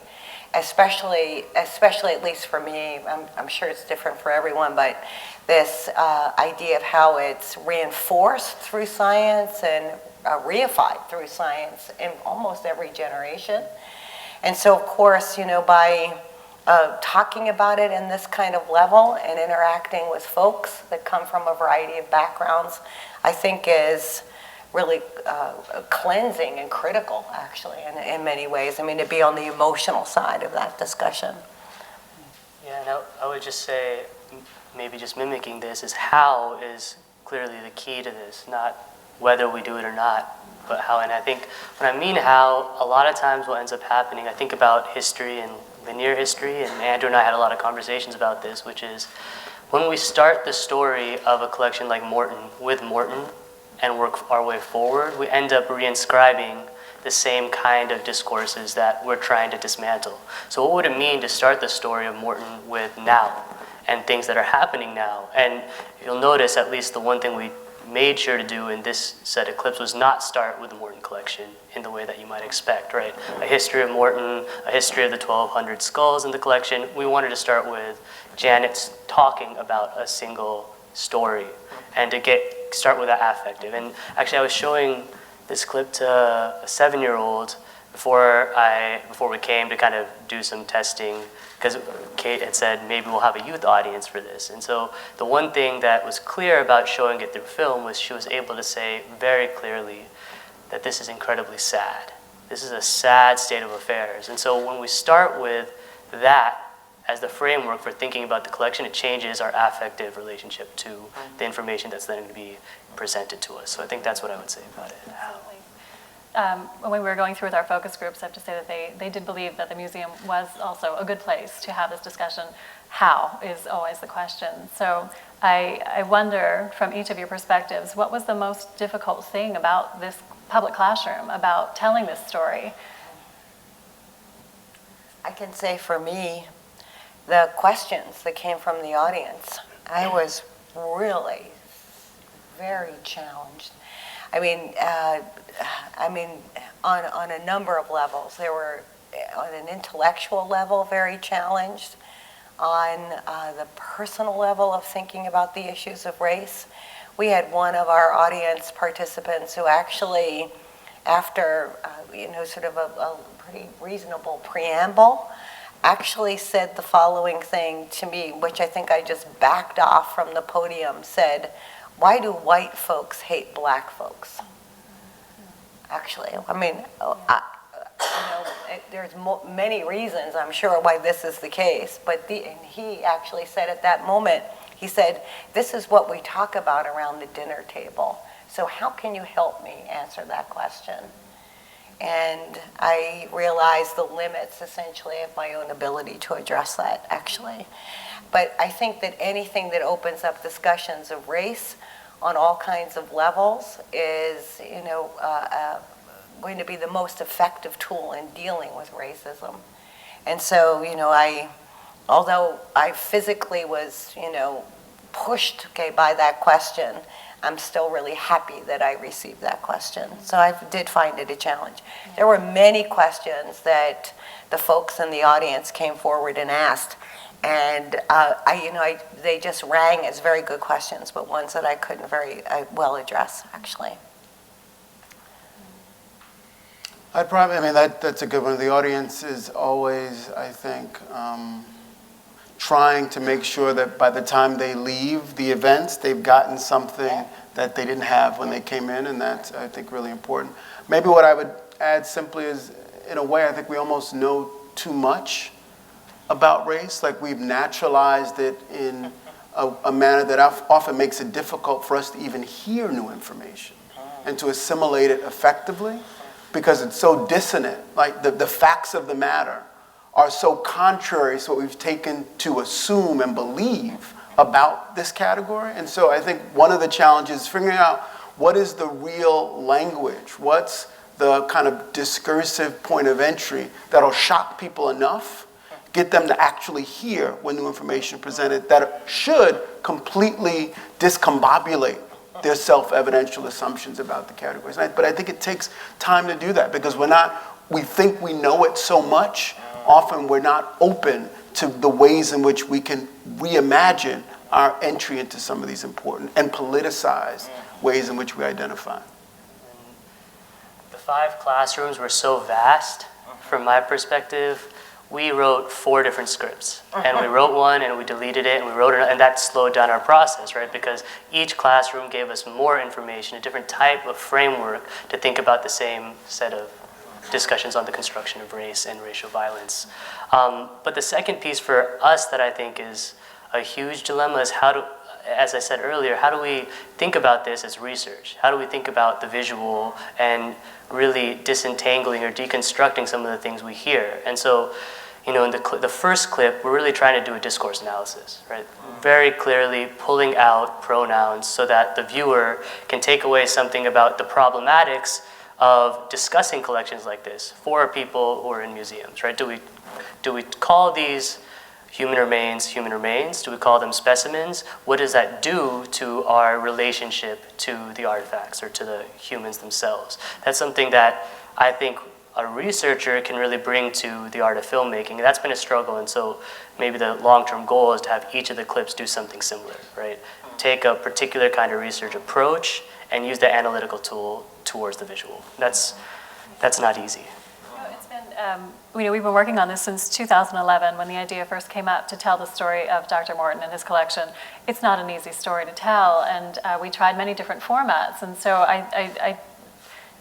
especially at least for me, I'm sure it's different for everyone, but this idea of how it's reinforced through science and reified through science in almost every generation. And so, of course, by talking about it in this kind of level and interacting with folks that come from a variety of backgrounds, I think is really cleansing and critical, actually, in many ways. I mean, to be on the emotional side of that discussion. Yeah, and I would just say, maybe just mimicking this, is how is clearly the key to this, not whether we do it or not, but how. And I think when I mean how, a lot of times what ends up happening, I think about history and linear history, and Andrew and I had a lot of conversations about this, which is when we start the story of a collection like Morton with Morton and work our way forward, we end up reinscribing the same kind of discourses that we're trying to dismantle. So what would it mean to start the story of Morton with now and things that are happening now? And you'll notice at least the one thing we made sure to do in this set of clips was not start with the Morton collection in the way that you might expect, right? A history of Morton, a history of the 1,200 skulls in the collection. We wanted to start with Janet's talking about a single story and to start with that affective. And actually I was showing this clip to a 7-year-old before we came to kind of do some testing, because Kate had said maybe we'll have a youth audience for this. And so the one thing that was clear about showing it through film was she was able to say very clearly that this is incredibly sad. This is a sad state of affairs. And so when we start with that as the framework for thinking about the collection, it changes our affective relationship to the information that's then going to be presented to us. So I think that's what I would say about it. When we were going through with our focus groups, I have to say that they did believe that the museum was also a good place to have this discussion. How is always the question. So I wonder, from each of your perspectives, what was the most difficult thing about this public classroom, about telling this story? I can say for me, the questions that came from the audience, I was really very challenged. I mean, on a number of levels. They were, on an intellectual level, very challenged. On the personal level of thinking about the issues of race. We had one of our audience participants who actually, after sort of a pretty reasonable preamble, actually said the following thing to me, which I think I just backed off from the podium, said, "Why do white folks hate black folks?" Actually, I mean, there's many reasons, I'm sure, why this is the case, but and he actually said at that moment, he said, "This is what we talk about around the dinner table. So how can you help me answer that question?" And I realized the limits, essentially, of my own ability to address that, actually. But I think that anything that opens up discussions of race on all kinds of levels is, going to be the most effective tool in dealing with racism. And so, although I physically was, pushed, by that question, I'm still really happy that I received that question. So I did find it a challenge. There were many questions that the folks in the audience came forward and asked, and they just rang as very good questions, but ones that I couldn't very well address, actually. That's a good one. The audience is always, I think, trying to make sure that by the time they leave the events, they've gotten something that they didn't have when they came in, and that's, I think, really important. Maybe what I would add simply is, in a way, I think we almost know too much about race. Like, we've naturalized it in a manner that often makes it difficult for us to even hear new information and to assimilate it effectively, because it's so dissonant. Like, the facts of the matter are so contrary to what we've taken to assume and believe about this category. And so I think one of the challenges is figuring out what is the real language, what's the kind of discursive point of entry that'll shock people enough, get them to actually hear when new information presented, that should completely discombobulate their self-evidential assumptions about the categories. But I think it takes time to do that, because we think we know it so much, often we're not open to the ways in which we can reimagine our entry into some of these important and politicized ways in which we identify. The 5 classrooms were so vast, from my perspective. We wrote 4 different scripts, and we wrote one and we deleted it and we wrote another, and that slowed down our process, right? Because each classroom gave us more information, a different type of framework to think about the same set of discussions on the construction of race and racial violence. But the second piece for us that I think is a huge dilemma is as I said earlier, how do we think about this as research? How do we think about the visual and really disentangling or deconstructing some of the things we hear? And so, in the first clip, we're really trying to do a discourse analysis, right? Very clearly pulling out pronouns so that the viewer can take away something about the problematics of discussing collections like this for people who are in museums, right? Do we call these human remains? Do we call them specimens? What does that do to our relationship to the artifacts or to the humans themselves? That's something that I think a researcher can really bring to the art of filmmaking. That's been a struggle, and so maybe the long-term goal is to have each of the clips do something similar, right? Take a particular kind of research approach and use the analytical tool towards the visual. That's not easy. It's been, we've been working on this since 2011 when the idea first came up to tell the story of Dr. Morton and his collection. It's not an easy story to tell, and we tried many different formats, and so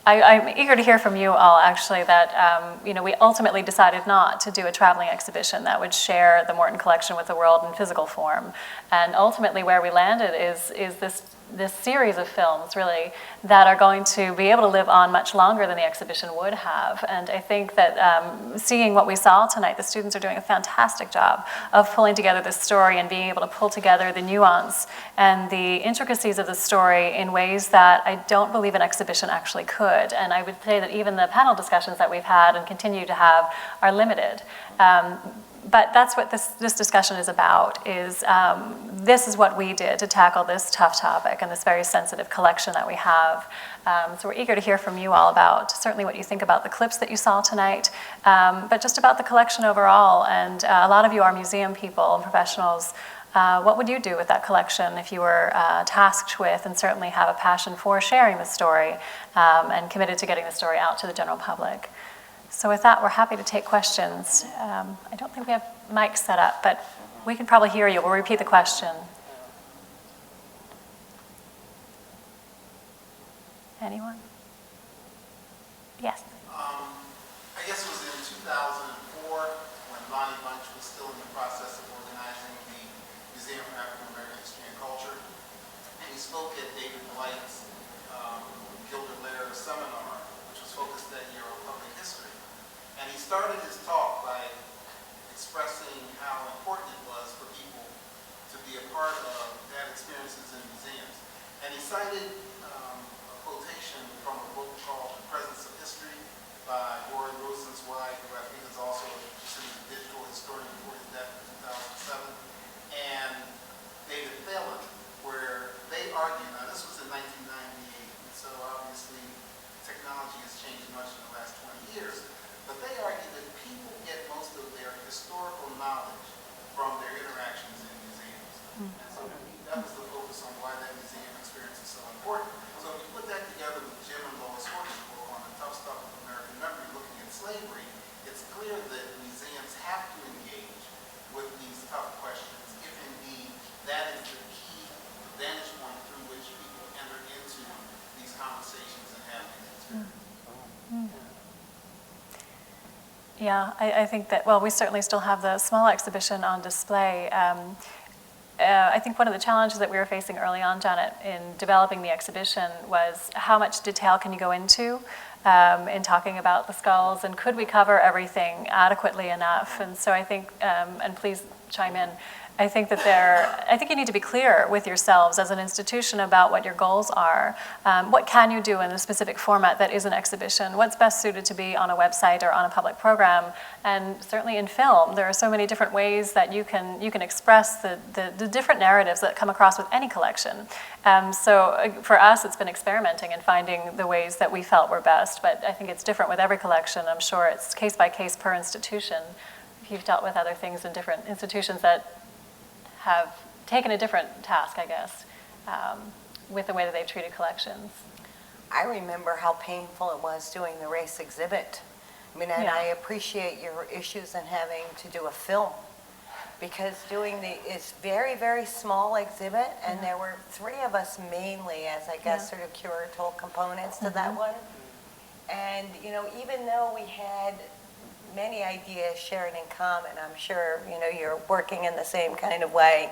I'm eager to hear from you all, actually, that we ultimately decided not to do a traveling exhibition that would share the Morton collection with the world in physical form. And ultimately where we landed is this series of films, really, that are going to be able to live on much longer than the exhibition would have. And I think that seeing what we saw tonight, the students are doing a fantastic job of pulling together this story and being able to pull together the nuance and the intricacies of the story in ways that I don't believe an exhibition actually could. And I would say that even the panel discussions that we've had and continue to have are limited. But that's what this discussion is about, is this is what we did to tackle this tough topic and this very sensitive collection that we have. So we're eager to hear from you all about certainly what you think about the clips that you saw tonight, but just about the collection overall. And a lot of you are museum people and professionals. What would you do with that collection if you were tasked with and certainly have a passion for sharing the story and committed to getting the story out to the general public? So with that, we're happy to take questions. I don't think we have mics set up, but we can probably hear you. We'll repeat the question. Anyone? Yes. I guess it was in 2004 when Lonnie Bunch was still in the process of organizing the Museum for African American History and Culture. And he spoke at David Blight's Gilder Lair seminar, which was focused that year on public history. And he started his talk by expressing how important it was for people to be a part of that experiences in museums. And he cited a quotation from a book called The Presence of History by Roy Rosenzweig, who I think is also a digital historian before his death in 2007, and David Phelan, where they argue, now this was in 1998, and so obviously technology has changed much in the last 20 years, but they argue that people get most of their historical knowledge from their interactions in museums. And so that was the focus on why that museum experience is so important. So if you put that together with Jim and Lois Horton's book on the tough stuff of American memory, looking at slavery, it's clear that museums have to engage with these tough questions if indeed that is the key vantage point through which people enter into these conversations and have these experiences. Yeah, I think that, well, we certainly still have the small exhibition on display. I think one of the challenges that we were facing early on, Janet, in developing the exhibition was how much detail can you go into in talking about the skulls, and could we cover everything adequately enough? And so I think, and please chime in, I think you need to be clear with yourselves as an institution about what your goals are. What can you do in a specific format that is an exhibition? What's best suited to be on a website or on a public program? And certainly in film, there are so many different ways that you can express the different narratives that come across with any collection. So for us, it's been experimenting and finding the ways that we felt were best, but I think it's different with every collection. I'm sure it's case by case per institution. If you've dealt with other things in different institutions that have taken a different task, I guess, with the way that they've treated collections. I remember how painful it was doing the race exhibit. I mean, and I appreciate your issues in having to do a film, because doing it's very, very small exhibit, and there were 3 of us mainly as, I guess, sort of curatorial components to that one. And, even though we had many ideas shared in common, I'm sure, you're working in the same kind of way,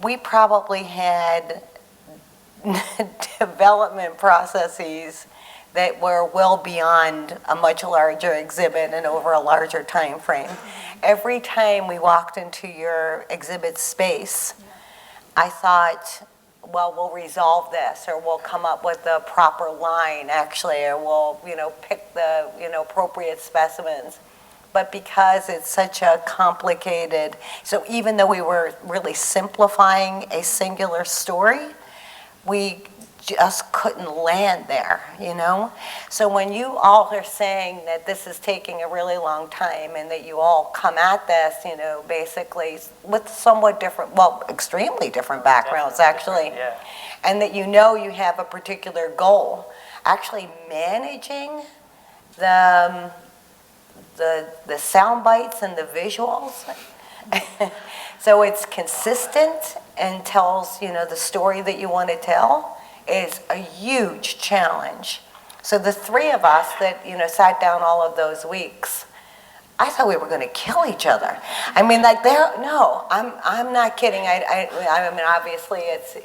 we probably had development processes that were well beyond a much larger exhibit and over a larger time frame. Every time we walked into your exhibit space, I thought, well, we'll resolve this, or we'll come up with the proper line, actually, or we'll, pick the, appropriate specimens. But because it's such a complicated, so even though we were really simplifying a singular story, we just couldn't land there, So when you all are saying that this is taking a really long time and that you all come at this, basically with somewhat different, well, extremely different backgrounds, actually, and that you have a particular goal, actually managing the sound bites and the visuals, so it's consistent and tells, the story that you want to tell, is a huge challenge. So the three of us that, sat down all of those weeks, I thought we were going to kill each other. I mean, no, I'm not kidding. I mean, obviously, it's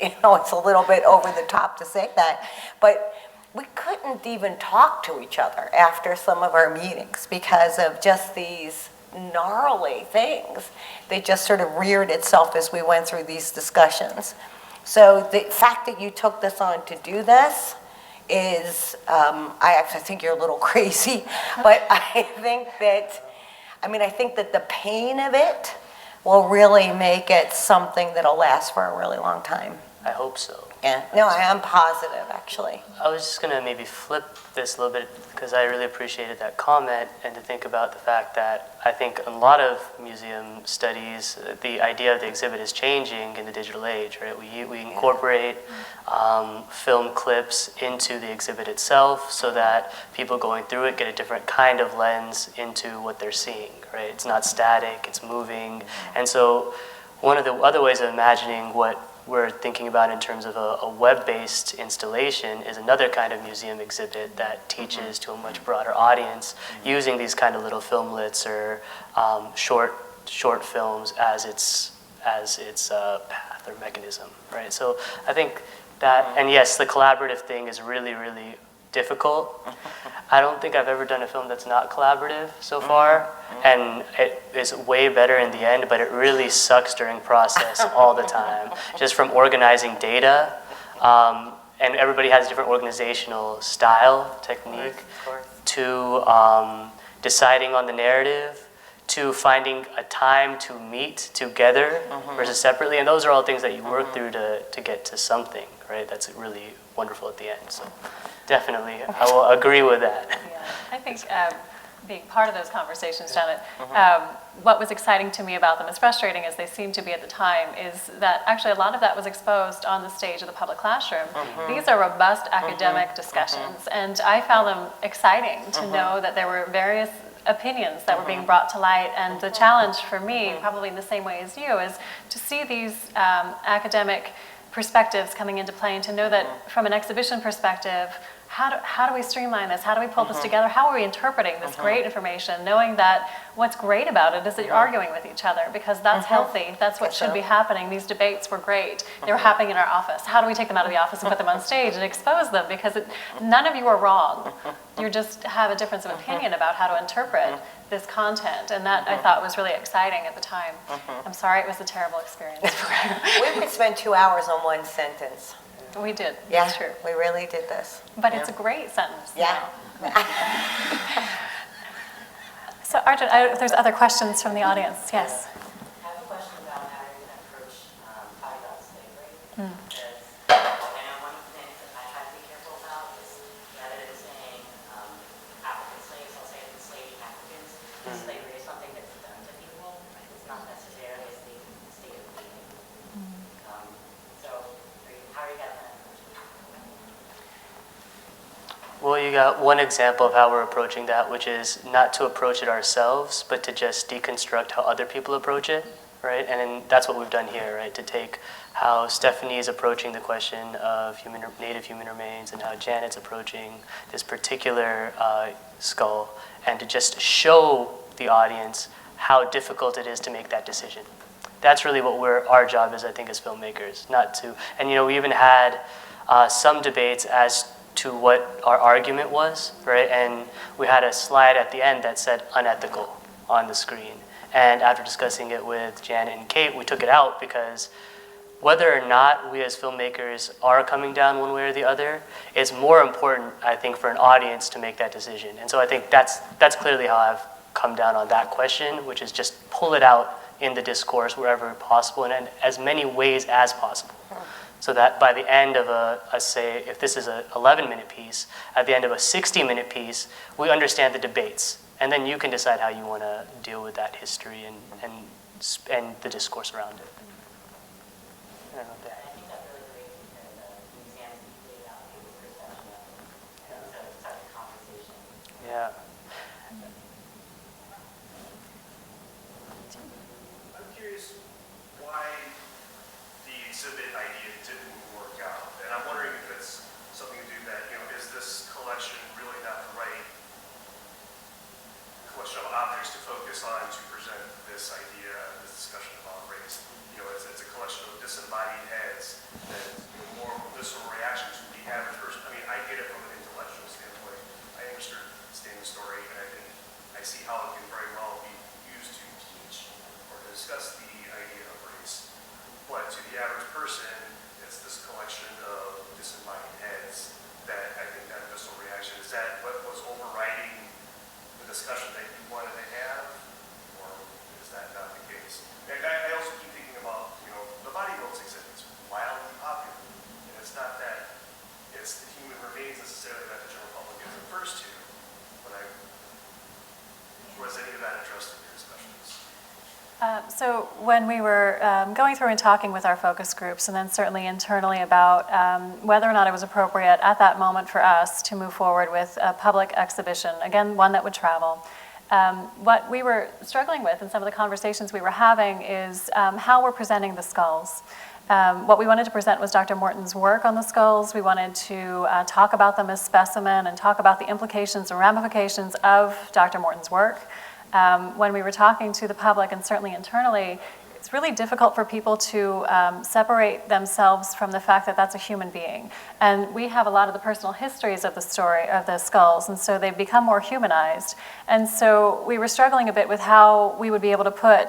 a little bit over the top to say that, but we couldn't even talk to each other after some of our meetings because of just these gnarly things. They just sort of reared itself as we went through these discussions. So the fact that you took this on to do this is, I actually think you're a little crazy, but I think that the pain of it will really make it something that'll last for a really long time. I hope so. Yeah, no, I am positive, actually. I was just going to maybe flip this a little bit because I really appreciated that comment, and to think about the fact that I think a lot of museum studies, the idea of the exhibit is changing in the digital age, right? We incorporate film clips into the exhibit itself so that people going through it get a different kind of lens into what they're seeing, right? It's not static, it's moving. And so one of the other ways of imagining what we're thinking about in terms of a web-based installation is another kind of museum exhibit that teaches to a much broader audience using these kind of little filmlets or short films as its path or mechanism, right? So I think that, and yes, the collaborative thing is really, really difficult. I don't think I've ever done a film that's not collaborative so far, and it is way better in the end, but it really sucks during process all the time, just from organizing data, and everybody has a different organizational style, technique, to deciding on the narrative, to finding a time to meet together versus separately, and those are all things that you work through to get to something, right? That's really wonderful at the end. So definitely, I will agree with that. Yeah. I think being part of those conversations, Janet, what was exciting to me about them, as frustrating as they seemed to be at the time, is that actually a lot of that was exposed on the stage of the public classroom. These are robust academic discussions, and I found them exciting to know that there were various opinions that were being brought to light, and the challenge for me, probably in the same way as you, is to see these academic perspectives coming into play and to know that from an exhibition perspective, how do we streamline this? How do we pull this together? How are we interpreting this great information, knowing that what's great about it is that you're arguing with each other, because that's healthy. That's what should be happening. These debates were great. They were happening in our office. How do we take them out of the office and put them on stage and expose them? Because none of you are wrong. You just have a difference of opinion about how to interpret this content, and that I thought was really exciting at the time. I'm sorry it was a terrible experience. We could spend 2 hours on one sentence. We did. Yeah, That's true. we really did this. But it's a great sentence. Yeah. So Arjun, there's other questions from the audience. Yes. I have a question about how you're going to approach talking about slavery. Because I know one of the things that I had to be careful about is rather than saying African slaves, I'll say enslaving Africans. Slavery is something that's done to people. It's not necessarily a state of being. So how are you going to approach it? Well, you got one example of how we're approaching that, which is not to approach it ourselves, but to just deconstruct how other people approach it, right? And then that's what we've done here, right? To take how Stephanie is approaching the question of native human remains and how Janet's approaching this particular skull, and to just show the audience how difficult it is to make that decision. That's really what our job is, I think, as filmmakers, not to, and we even had some debates as to what our argument was, right? And we had a slide at the end that said unethical on the screen. And after discussing it with Janet and Kate, we took it out because whether or not we as filmmakers are coming down one way or the other is more important, I think, for an audience to make that decision. And so I think that's clearly how I've come down on that question, which is just pull it out in the discourse wherever possible and in as many ways as possible. So that by the end of say, if this is an 11-minute piece, at the end of a 60-minute piece, we understand the debates. And then you can decide how you want to deal with that history and the discourse around it. I don't know if that. I think that's really great because the museum is deeply about people's perception of it. So it's such a conversation. Yeah. I'm curious why the exhibit idea didn't work out. And I'm wondering if it's something to do that, is this collection really not the right collection of objects to focus on to present this idea, this discussion about race? It's a collection of disembodied heads that more visceral reactions to the average person. I mean, I get it from an intellectual standpoint. I understand the story, and I see how it can very well be used to teach or to discuss the idea of race. But to the average person, it's this collection of disembodied heads that I think that visceral reaction, is that what was overriding the discussion that you wanted to have, or is that not the case? And I also keep thinking about, the body builds exhibits, wildly popular. And it's not that it's the human remains necessarily that the general public is averse to, but was any of that addressed in your discussions? So when we were going through and talking with our focus groups, and then certainly internally about whether or not it was appropriate at that moment for us to move forward with a public exhibition, again, one that would travel, what we were struggling with in some of the conversations we were having is how we're presenting the skulls. What we wanted to present was Dr. Morton's work on the skulls. We wanted to talk about them as specimen and talk about the implications and ramifications of Dr. Morton's work. When we were talking to the public and certainly internally, it's really difficult for people to separate themselves from the fact that that's a human being. And we have a lot of the personal histories of the story of the skulls, and so they've become more humanized. And so we were struggling a bit with how we would be able to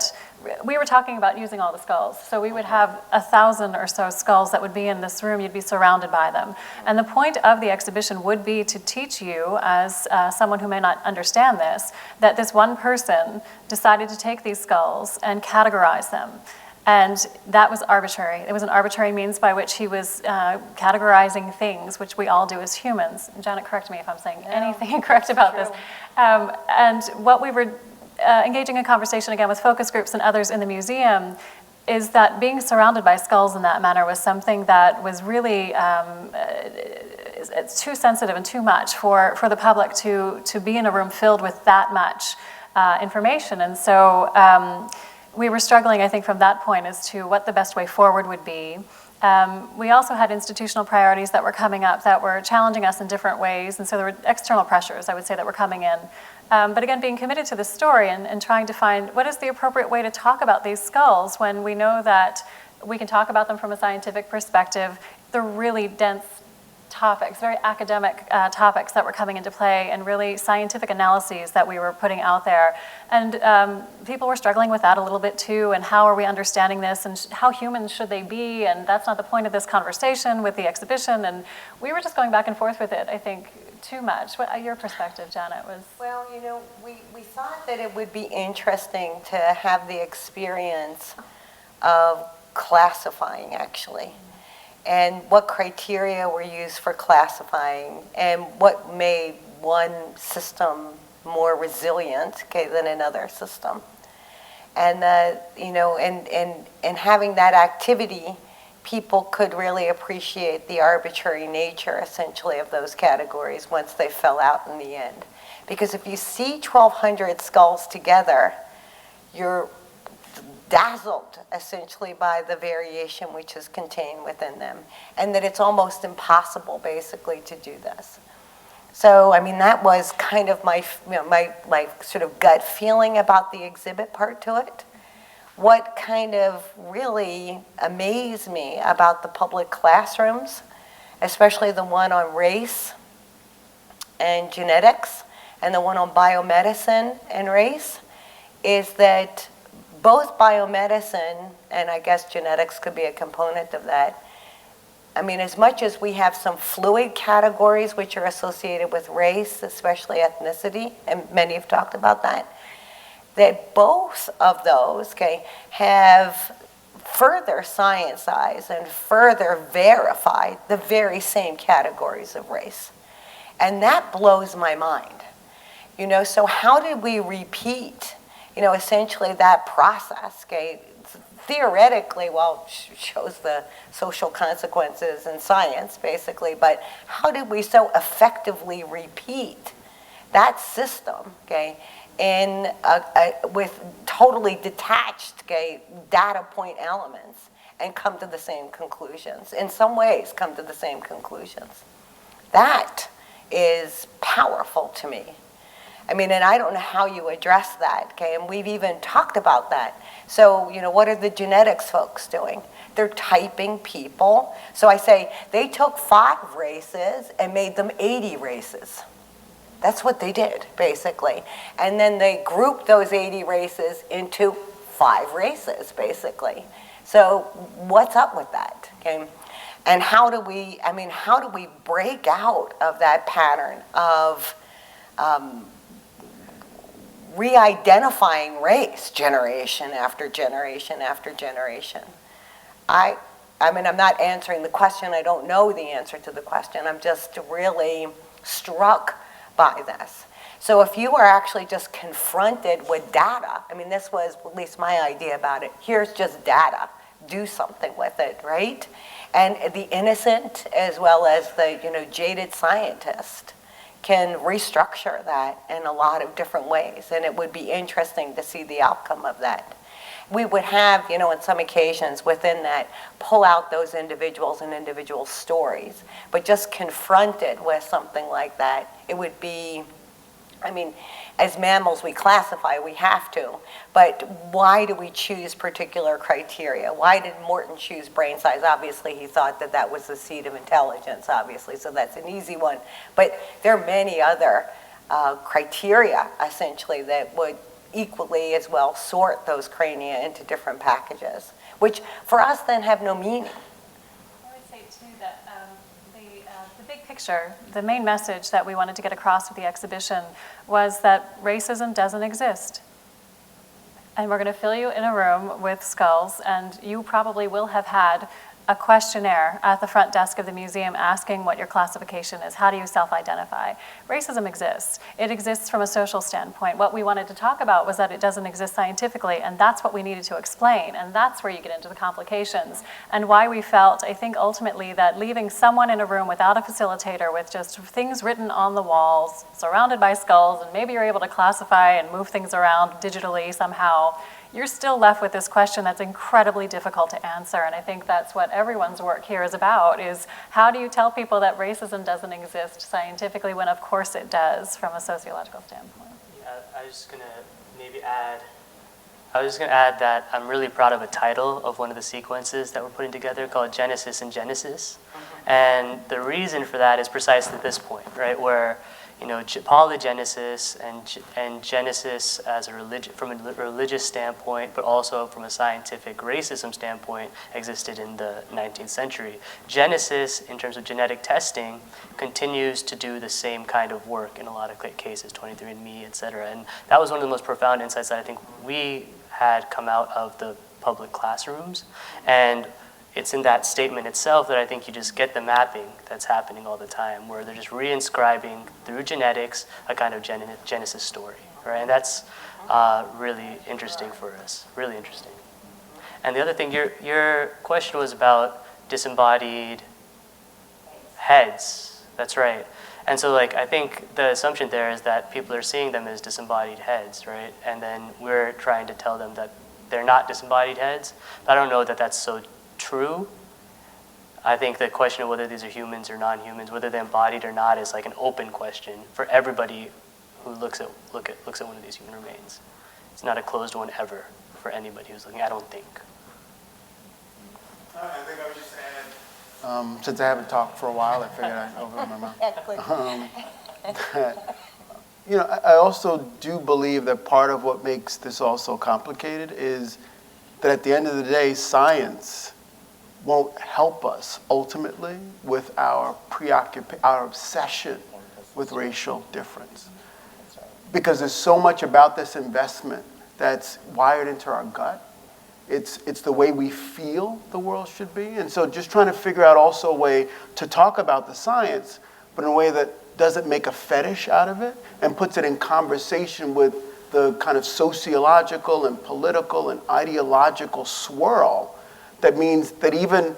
we were talking about using all the skulls. So we would have 1,000 or so skulls that would be in this room. You'd be surrounded by them. And the point of the exhibition would be to teach you, as someone who may not understand this, that this one person decided to take these skulls and categorize them. And that was arbitrary. It was an arbitrary means by which he was categorizing things, which we all do as humans. Janet, correct me if I'm saying anything incorrect about this. And what we were engaging in conversation again with focus groups and others in the museum is that being surrounded by skulls in that manner was something that was really, it's too sensitive and too much for the public to be in a room filled with that much information. And so we were struggling, I think, from that point as to what the best way forward would be. We also had institutional priorities that were coming up that were challenging us in different ways, and so there were external pressures, I would say, that were coming in. But again, being committed to the story and trying to find what is the appropriate way to talk about these skulls when we know that we can talk about them from a scientific perspective. They're really dense topics, very academic topics that were coming into play, and really scientific analyses that we were putting out there. And people were struggling with that a little bit too, and how are we understanding this, and how human should they be, and that's not the point of this conversation with the exhibition. And we were just going back and forth with it, I think, too much. What your perspective, Janet, was? Well, we thought that it would be interesting to have the experience of classifying, actually, and what criteria were used for classifying, and what made one system more resilient, than another system. And and having that activity, people could really appreciate the arbitrary nature, essentially, of those categories once they fell out in the end. Because if you see 1,200 skulls together, you're dazzled, essentially, by the variation which is contained within them, and that it's almost impossible, basically, to do this. So, I mean, that was kind of my sort of gut feeling about the exhibit part to it. What kind of really amazed me about the public classrooms, especially the one on race and genetics and the one on biomedicine and race, is that both biomedicine, and I guess genetics could be a component of that, I mean, as much as we have some fluid categories which are associated with race, especially ethnicity, and many have talked about that both of those, have further scientized and further verified the very same categories of race. And that blows my mind. So how did we repeat, essentially that process, theoretically, well, shows the social consequences in science, basically, but how did we so effectively repeat that system, with totally detached, data point elements, and come to the same conclusions? In some ways, come to the same conclusions. That is powerful to me. I mean, and I don't know how you address that, okay? And we've even talked about that. So, what are the genetics folks doing? They're typing people. So I say they took 5 races and made them 80 races. That's what they did, basically. And then they grouped those 80 races into 5 races, basically. So what's up with that, okay? And how do we break out of that pattern of re-identifying race generation after generation after generation? I mean, I'm not answering the question. I don't know the answer to the question. I'm just really struck by this. So if you are actually just confronted with data, I mean, this was at least my idea about it. Here's just data. Do something with it, right? And the innocent as well as the jaded scientist can restructure that in a lot of different ways, and it would be interesting to see the outcome of that. We would have, on some occasions within that, pull out those individuals and individual stories, but just confronted with something like that, it would be, I mean, as mammals we classify, we have to, but why do we choose particular criteria? Why did Morton choose brain size? Obviously he thought that that was the seed of intelligence, obviously, so that's an easy one. But there are many other criteria, essentially, that would equally as well sort those crania into different packages, which for us then have no meaning. I would say too that the big picture, the main message that we wanted to get across with the exhibition was that racism doesn't exist. And we're going to fill you in a room with skulls, and you probably will have had a questionnaire at the front desk of the museum asking what your classification is. How do you self-identify? Racism exists. It exists from a social standpoint. What we wanted to talk about was that it doesn't exist scientifically, and that's what we needed to explain, and that's where you get into the complications, and why we felt, I think ultimately, that leaving someone in a room without a facilitator with just things written on the walls, surrounded by skulls, and maybe you're able to classify and move things around digitally somehow, you're still left with this question that's incredibly difficult to answer. And I think that's what everyone's work here is about, is how do you tell people that racism doesn't exist scientifically when of course it does from a sociological standpoint? Yeah, I was just going to add that I'm really proud of a title of one of the sequences that we're putting together called Genesis and Genesis. And the reason for that is precisely this point, right, where polygenesis and Genesis as from a religious standpoint, but also from a scientific racism standpoint, existed in the 19th century. Genesis, in terms of genetic testing, continues to do the same kind of work in a lot of cases, 23andMe, et cetera. And that was one of the most profound insights that I think we had come out of the public classrooms. And it's in that statement itself that I think you just get the mapping that's happening all the time, where they're just reinscribing through genetics a kind of Genesis story, right? And that's really interesting for us, really interesting. And the other thing, your question was about disembodied heads. That's right. And so, I think the assumption there is that people are seeing them as disembodied heads, right? And then we're trying to tell them that they're not disembodied heads. But I don't know that that's so true. I think the question of whether these are humans or non-humans, whether they're embodied or not, is an open question for everybody who looks at one of these human remains. It's not a closed one ever for anybody who's looking. I don't think. I think I would just add, since I haven't talked for a while, I figured I'd open my mouth. I also do believe that part of what makes this all so complicated is that at the end of the day, science won't help us ultimately with our obsession with racial difference. Because there's so much about this investment that's wired into our gut. It's the way we feel the world should be. And so just trying to figure out also a way to talk about the science, but in a way that doesn't make a fetish out of it and puts it in conversation with the kind of sociological and political and ideological swirl that means that even,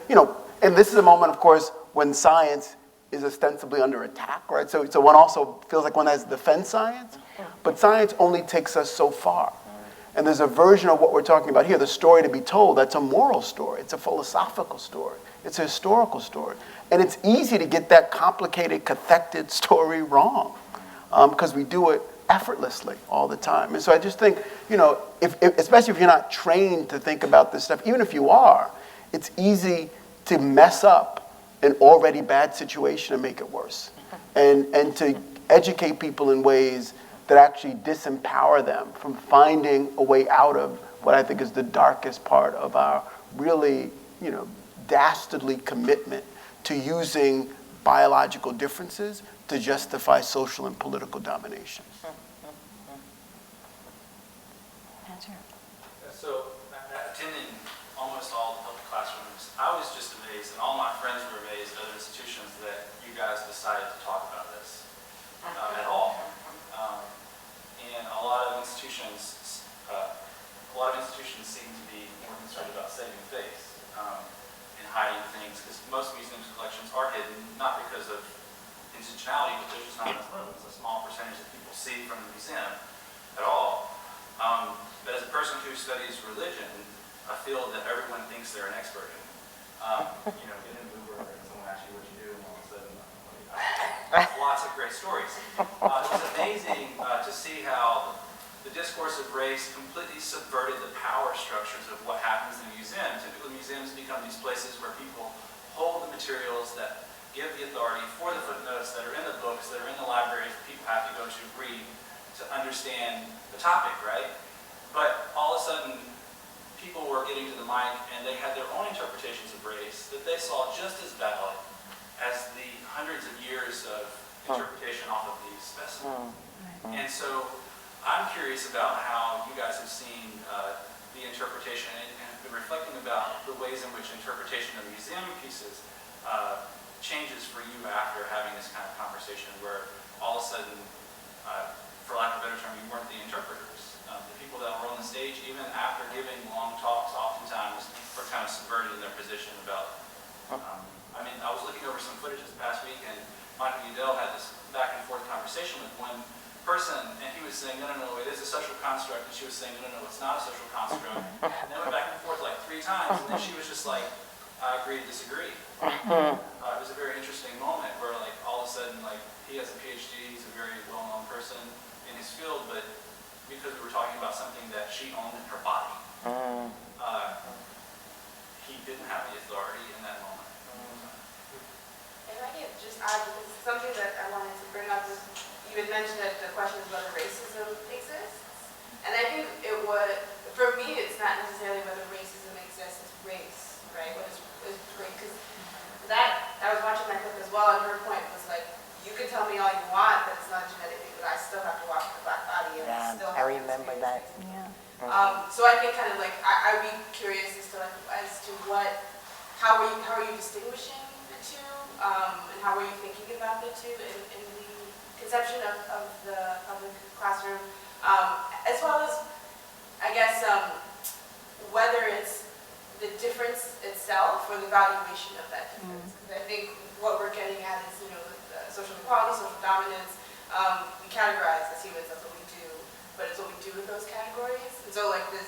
and this is a moment, of course, when science is ostensibly under attack, right? So one also feels like one has to defend science, but science only takes us so far. And there's a version of what we're talking about here, the story to be told, that's a moral story. It's a philosophical story. It's a historical story. And it's easy to get that complicated, cathected story wrong because we do it effortlessly all the time. And so I just think, you know, especially if you're not trained to think about this stuff, even if you are, it's easy to mess up an already bad situation and make it worse. And to educate people in ways that actually disempower them from finding a way out of what I think is the darkest part of our really, you know, dastardly commitment to using biological differences to justify social and political domination. So, attending almost all the public classrooms, I was just amazed, and all my friends were amazed at other institutions that you guys decided to talk about this at all. And a lot of institutions seem to be more concerned about saving face and hiding things, because most museums' collections are hidden, not because of intentionality, but there's just not enough room. It's a small percentage that people see from the museum at all. But as a person who studies religion, a field that everyone thinks they're an expert in, you know, get in an Uber and someone asks you what you do, and all of a sudden, lots of great stories. It was amazing to see how the discourse of race completely subverted the power structures of what happens in a museum. Typically, museums become these places where people hold the materials that give the authority for the footnotes that are in the books, that are in the libraries that people have to go to read to understand the topic, right? But all of a sudden, people were getting to the mic and they had their own interpretations of race that they saw just as valid as the hundreds of years of interpretation off of these specimens. And so I'm curious about how you guys have seen the interpretation and have been reflecting about the ways in which interpretation of museum pieces changes for you after having this kind of conversation where all of a sudden, for lack of a better term, you weren't the interpreters. The people that were on the stage, even after giving long talks, oftentimes were kind of subverted in their position about, I mean, I was looking over some footage this past week, and Michael Udell had this back and forth conversation with one person, and he was saying, no, it is a social construct, and she was saying, no, it's not a social construct. And they went back and forth like 3 times, and then she was just like, I agree to disagree. It was a very interesting moment where, like, all of a sudden, like, he has a PhD, he's a very well-known person in his field, but because we were talking about something that she owned in her body, he didn't have the authority in that moment. If I could just add, because it's something that I wanted to bring up, is you had mentioned that the question is whether racism exists. And I think it would, for me, it's not necessarily whether racism exists, it's race, right? What is race? Because that, I was watching that clip as well, and her point was like, you can tell me all you want that it's not genetic, but I still have to walk with a black body, and I still have I remember that. So I think kind of like, I'd be curious as to how are you distinguishing the two, and how are you thinking about the two in the conception of the public classroom, as well as, I guess, whether it's the difference itself or the valuation of that difference. Because I think what we're getting at is, you know, the social inequality, social dominance. We categorize as humans, that's what we do, but it's what we do with those categories. And so, like the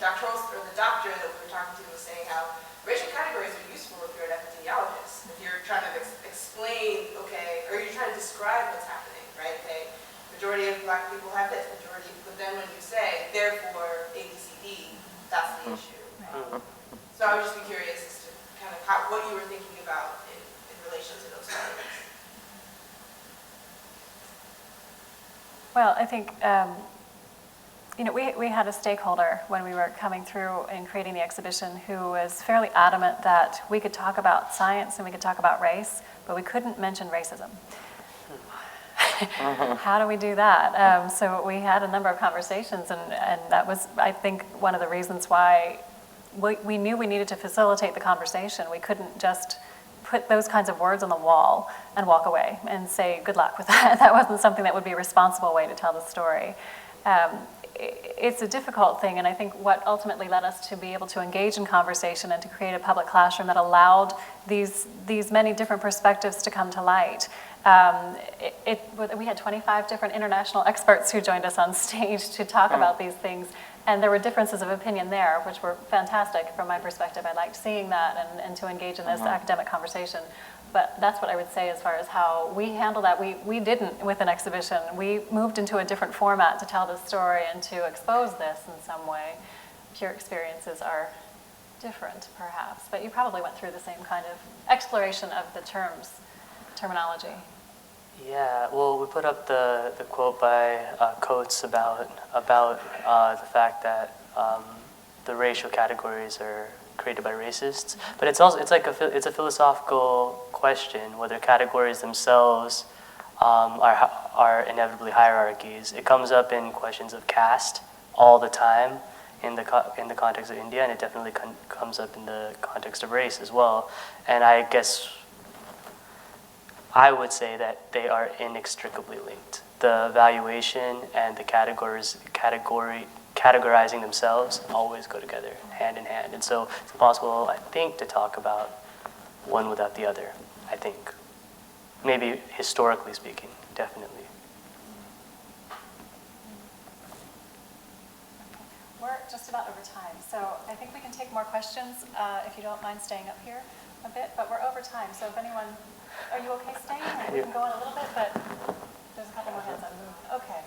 doctor that we were talking to was saying how racial categories are useful if you're an epidemiologist. If you're trying to explain, okay, or you're trying to describe what's happening, right? Okay, majority of black people have this, majority, but then when you say, therefore, ABCD, that's the issue. Right? So I would just be curious as to kind of what you were thinking about in relation to those categories. Well, I think, you know, we had a stakeholder when we were coming through and creating the exhibition who was fairly adamant that we could talk about science and we could talk about race, but we couldn't mention racism. How do we do that? So we had a number of conversations, and that was, I think, one of the reasons why we knew we needed to facilitate the conversation. We couldn't just put those kinds of words on the wall and walk away and say, good luck with that. That wasn't something that would be a responsible way to tell the story. it's a difficult thing, and I think what ultimately led us to be able to engage in conversation and to create a public classroom that allowed these many different perspectives to come to light. We had 25 different international experts who joined us on stage to talk about these things, and there were differences of opinion there, which were fantastic from my perspective. I liked seeing that and to engage in this academic conversation. But that's what I would say as far as how we handle that. We didn't with an exhibition. We moved into a different format to tell this story and to expose this in some way. Your experiences are different, perhaps, but you probably went through the same kind of exploration of the terminology. Yeah, well, we put up the quote by Coates about the fact that the racial categories are created by racists, but it's a philosophical question whether categories themselves are inevitably hierarchies. It comes up in questions of caste all the time in the context of India, and it definitely comes up in the context of race as well. And I guess I would say that they are inextricably linked. The evaluation and the categorizing themselves always go together, hand in hand. And so it's impossible, I think, to talk about one without the other, I think. Maybe historically speaking, definitely. We're just about over time, so I think we can take more questions if you don't mind staying up here a bit, but we're over time, so if anyone, are you okay staying? Or we can go on a little bit, but there's a couple more hands up. Okay.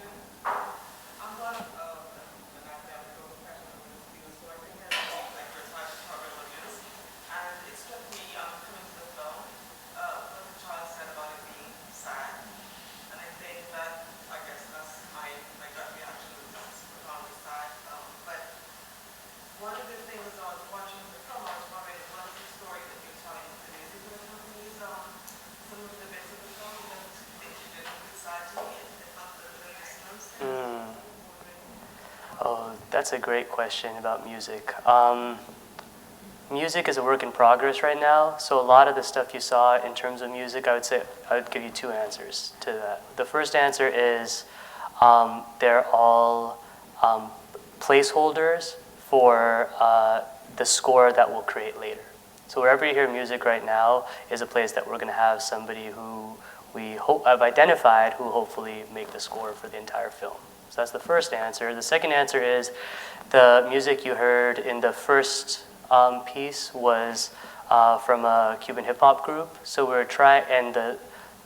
I'm going to an academic professional with you, so I think I know like your type of program is. And it struck me coming to the film, what Charlie said about it being sad. And I think that, I guess that's my gut reaction is that's profoundly sad. But one of the things I was watching the film, I was wondering what is the story that you're telling the music companies, some of the bits of the film that they did sad to me, and it felt a little bit disturbing. Oh, that's a great question about music. Music is a work in progress right now, so a lot of the stuff you saw in terms of music, I would give you two answers to that. The first answer is they're all placeholders for the score that we'll create later. So wherever you hear music right now is a place that we're going to have somebody who we have identified who will hopefully make the score for the entire film. So that's the first answer. The second answer is the music you heard in the first piece was from a Cuban hip hop group. So we were trying, and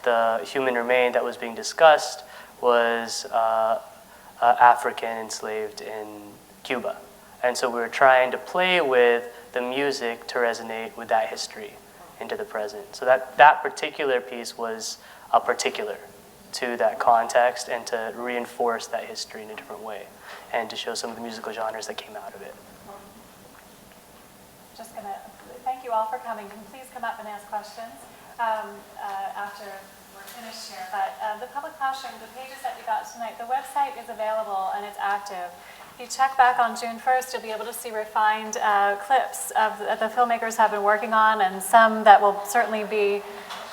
the human remain that was being discussed was African enslaved in Cuba. And so we were trying to play with the music to resonate with that history into the present. So that particular piece was particular to that context and to reinforce that history in a different way and to show some of the musical genres that came out of it. Just going to thank you all for coming. Please come up and ask questions after we're finished here. But the public classroom, the pages that you got tonight, the website is available and it's active. If you check back on June 1st, you'll be able to see refined clips of the filmmakers have been working on, and some that will certainly be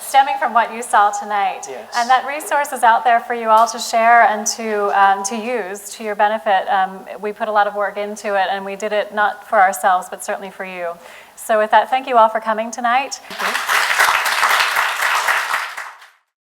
stemming from what you saw tonight. Yes. And that resource is out there for you all to share and to use to your benefit. We put a lot of work into it, and we did it not for ourselves, but certainly for you. So with that, thank you all for coming tonight.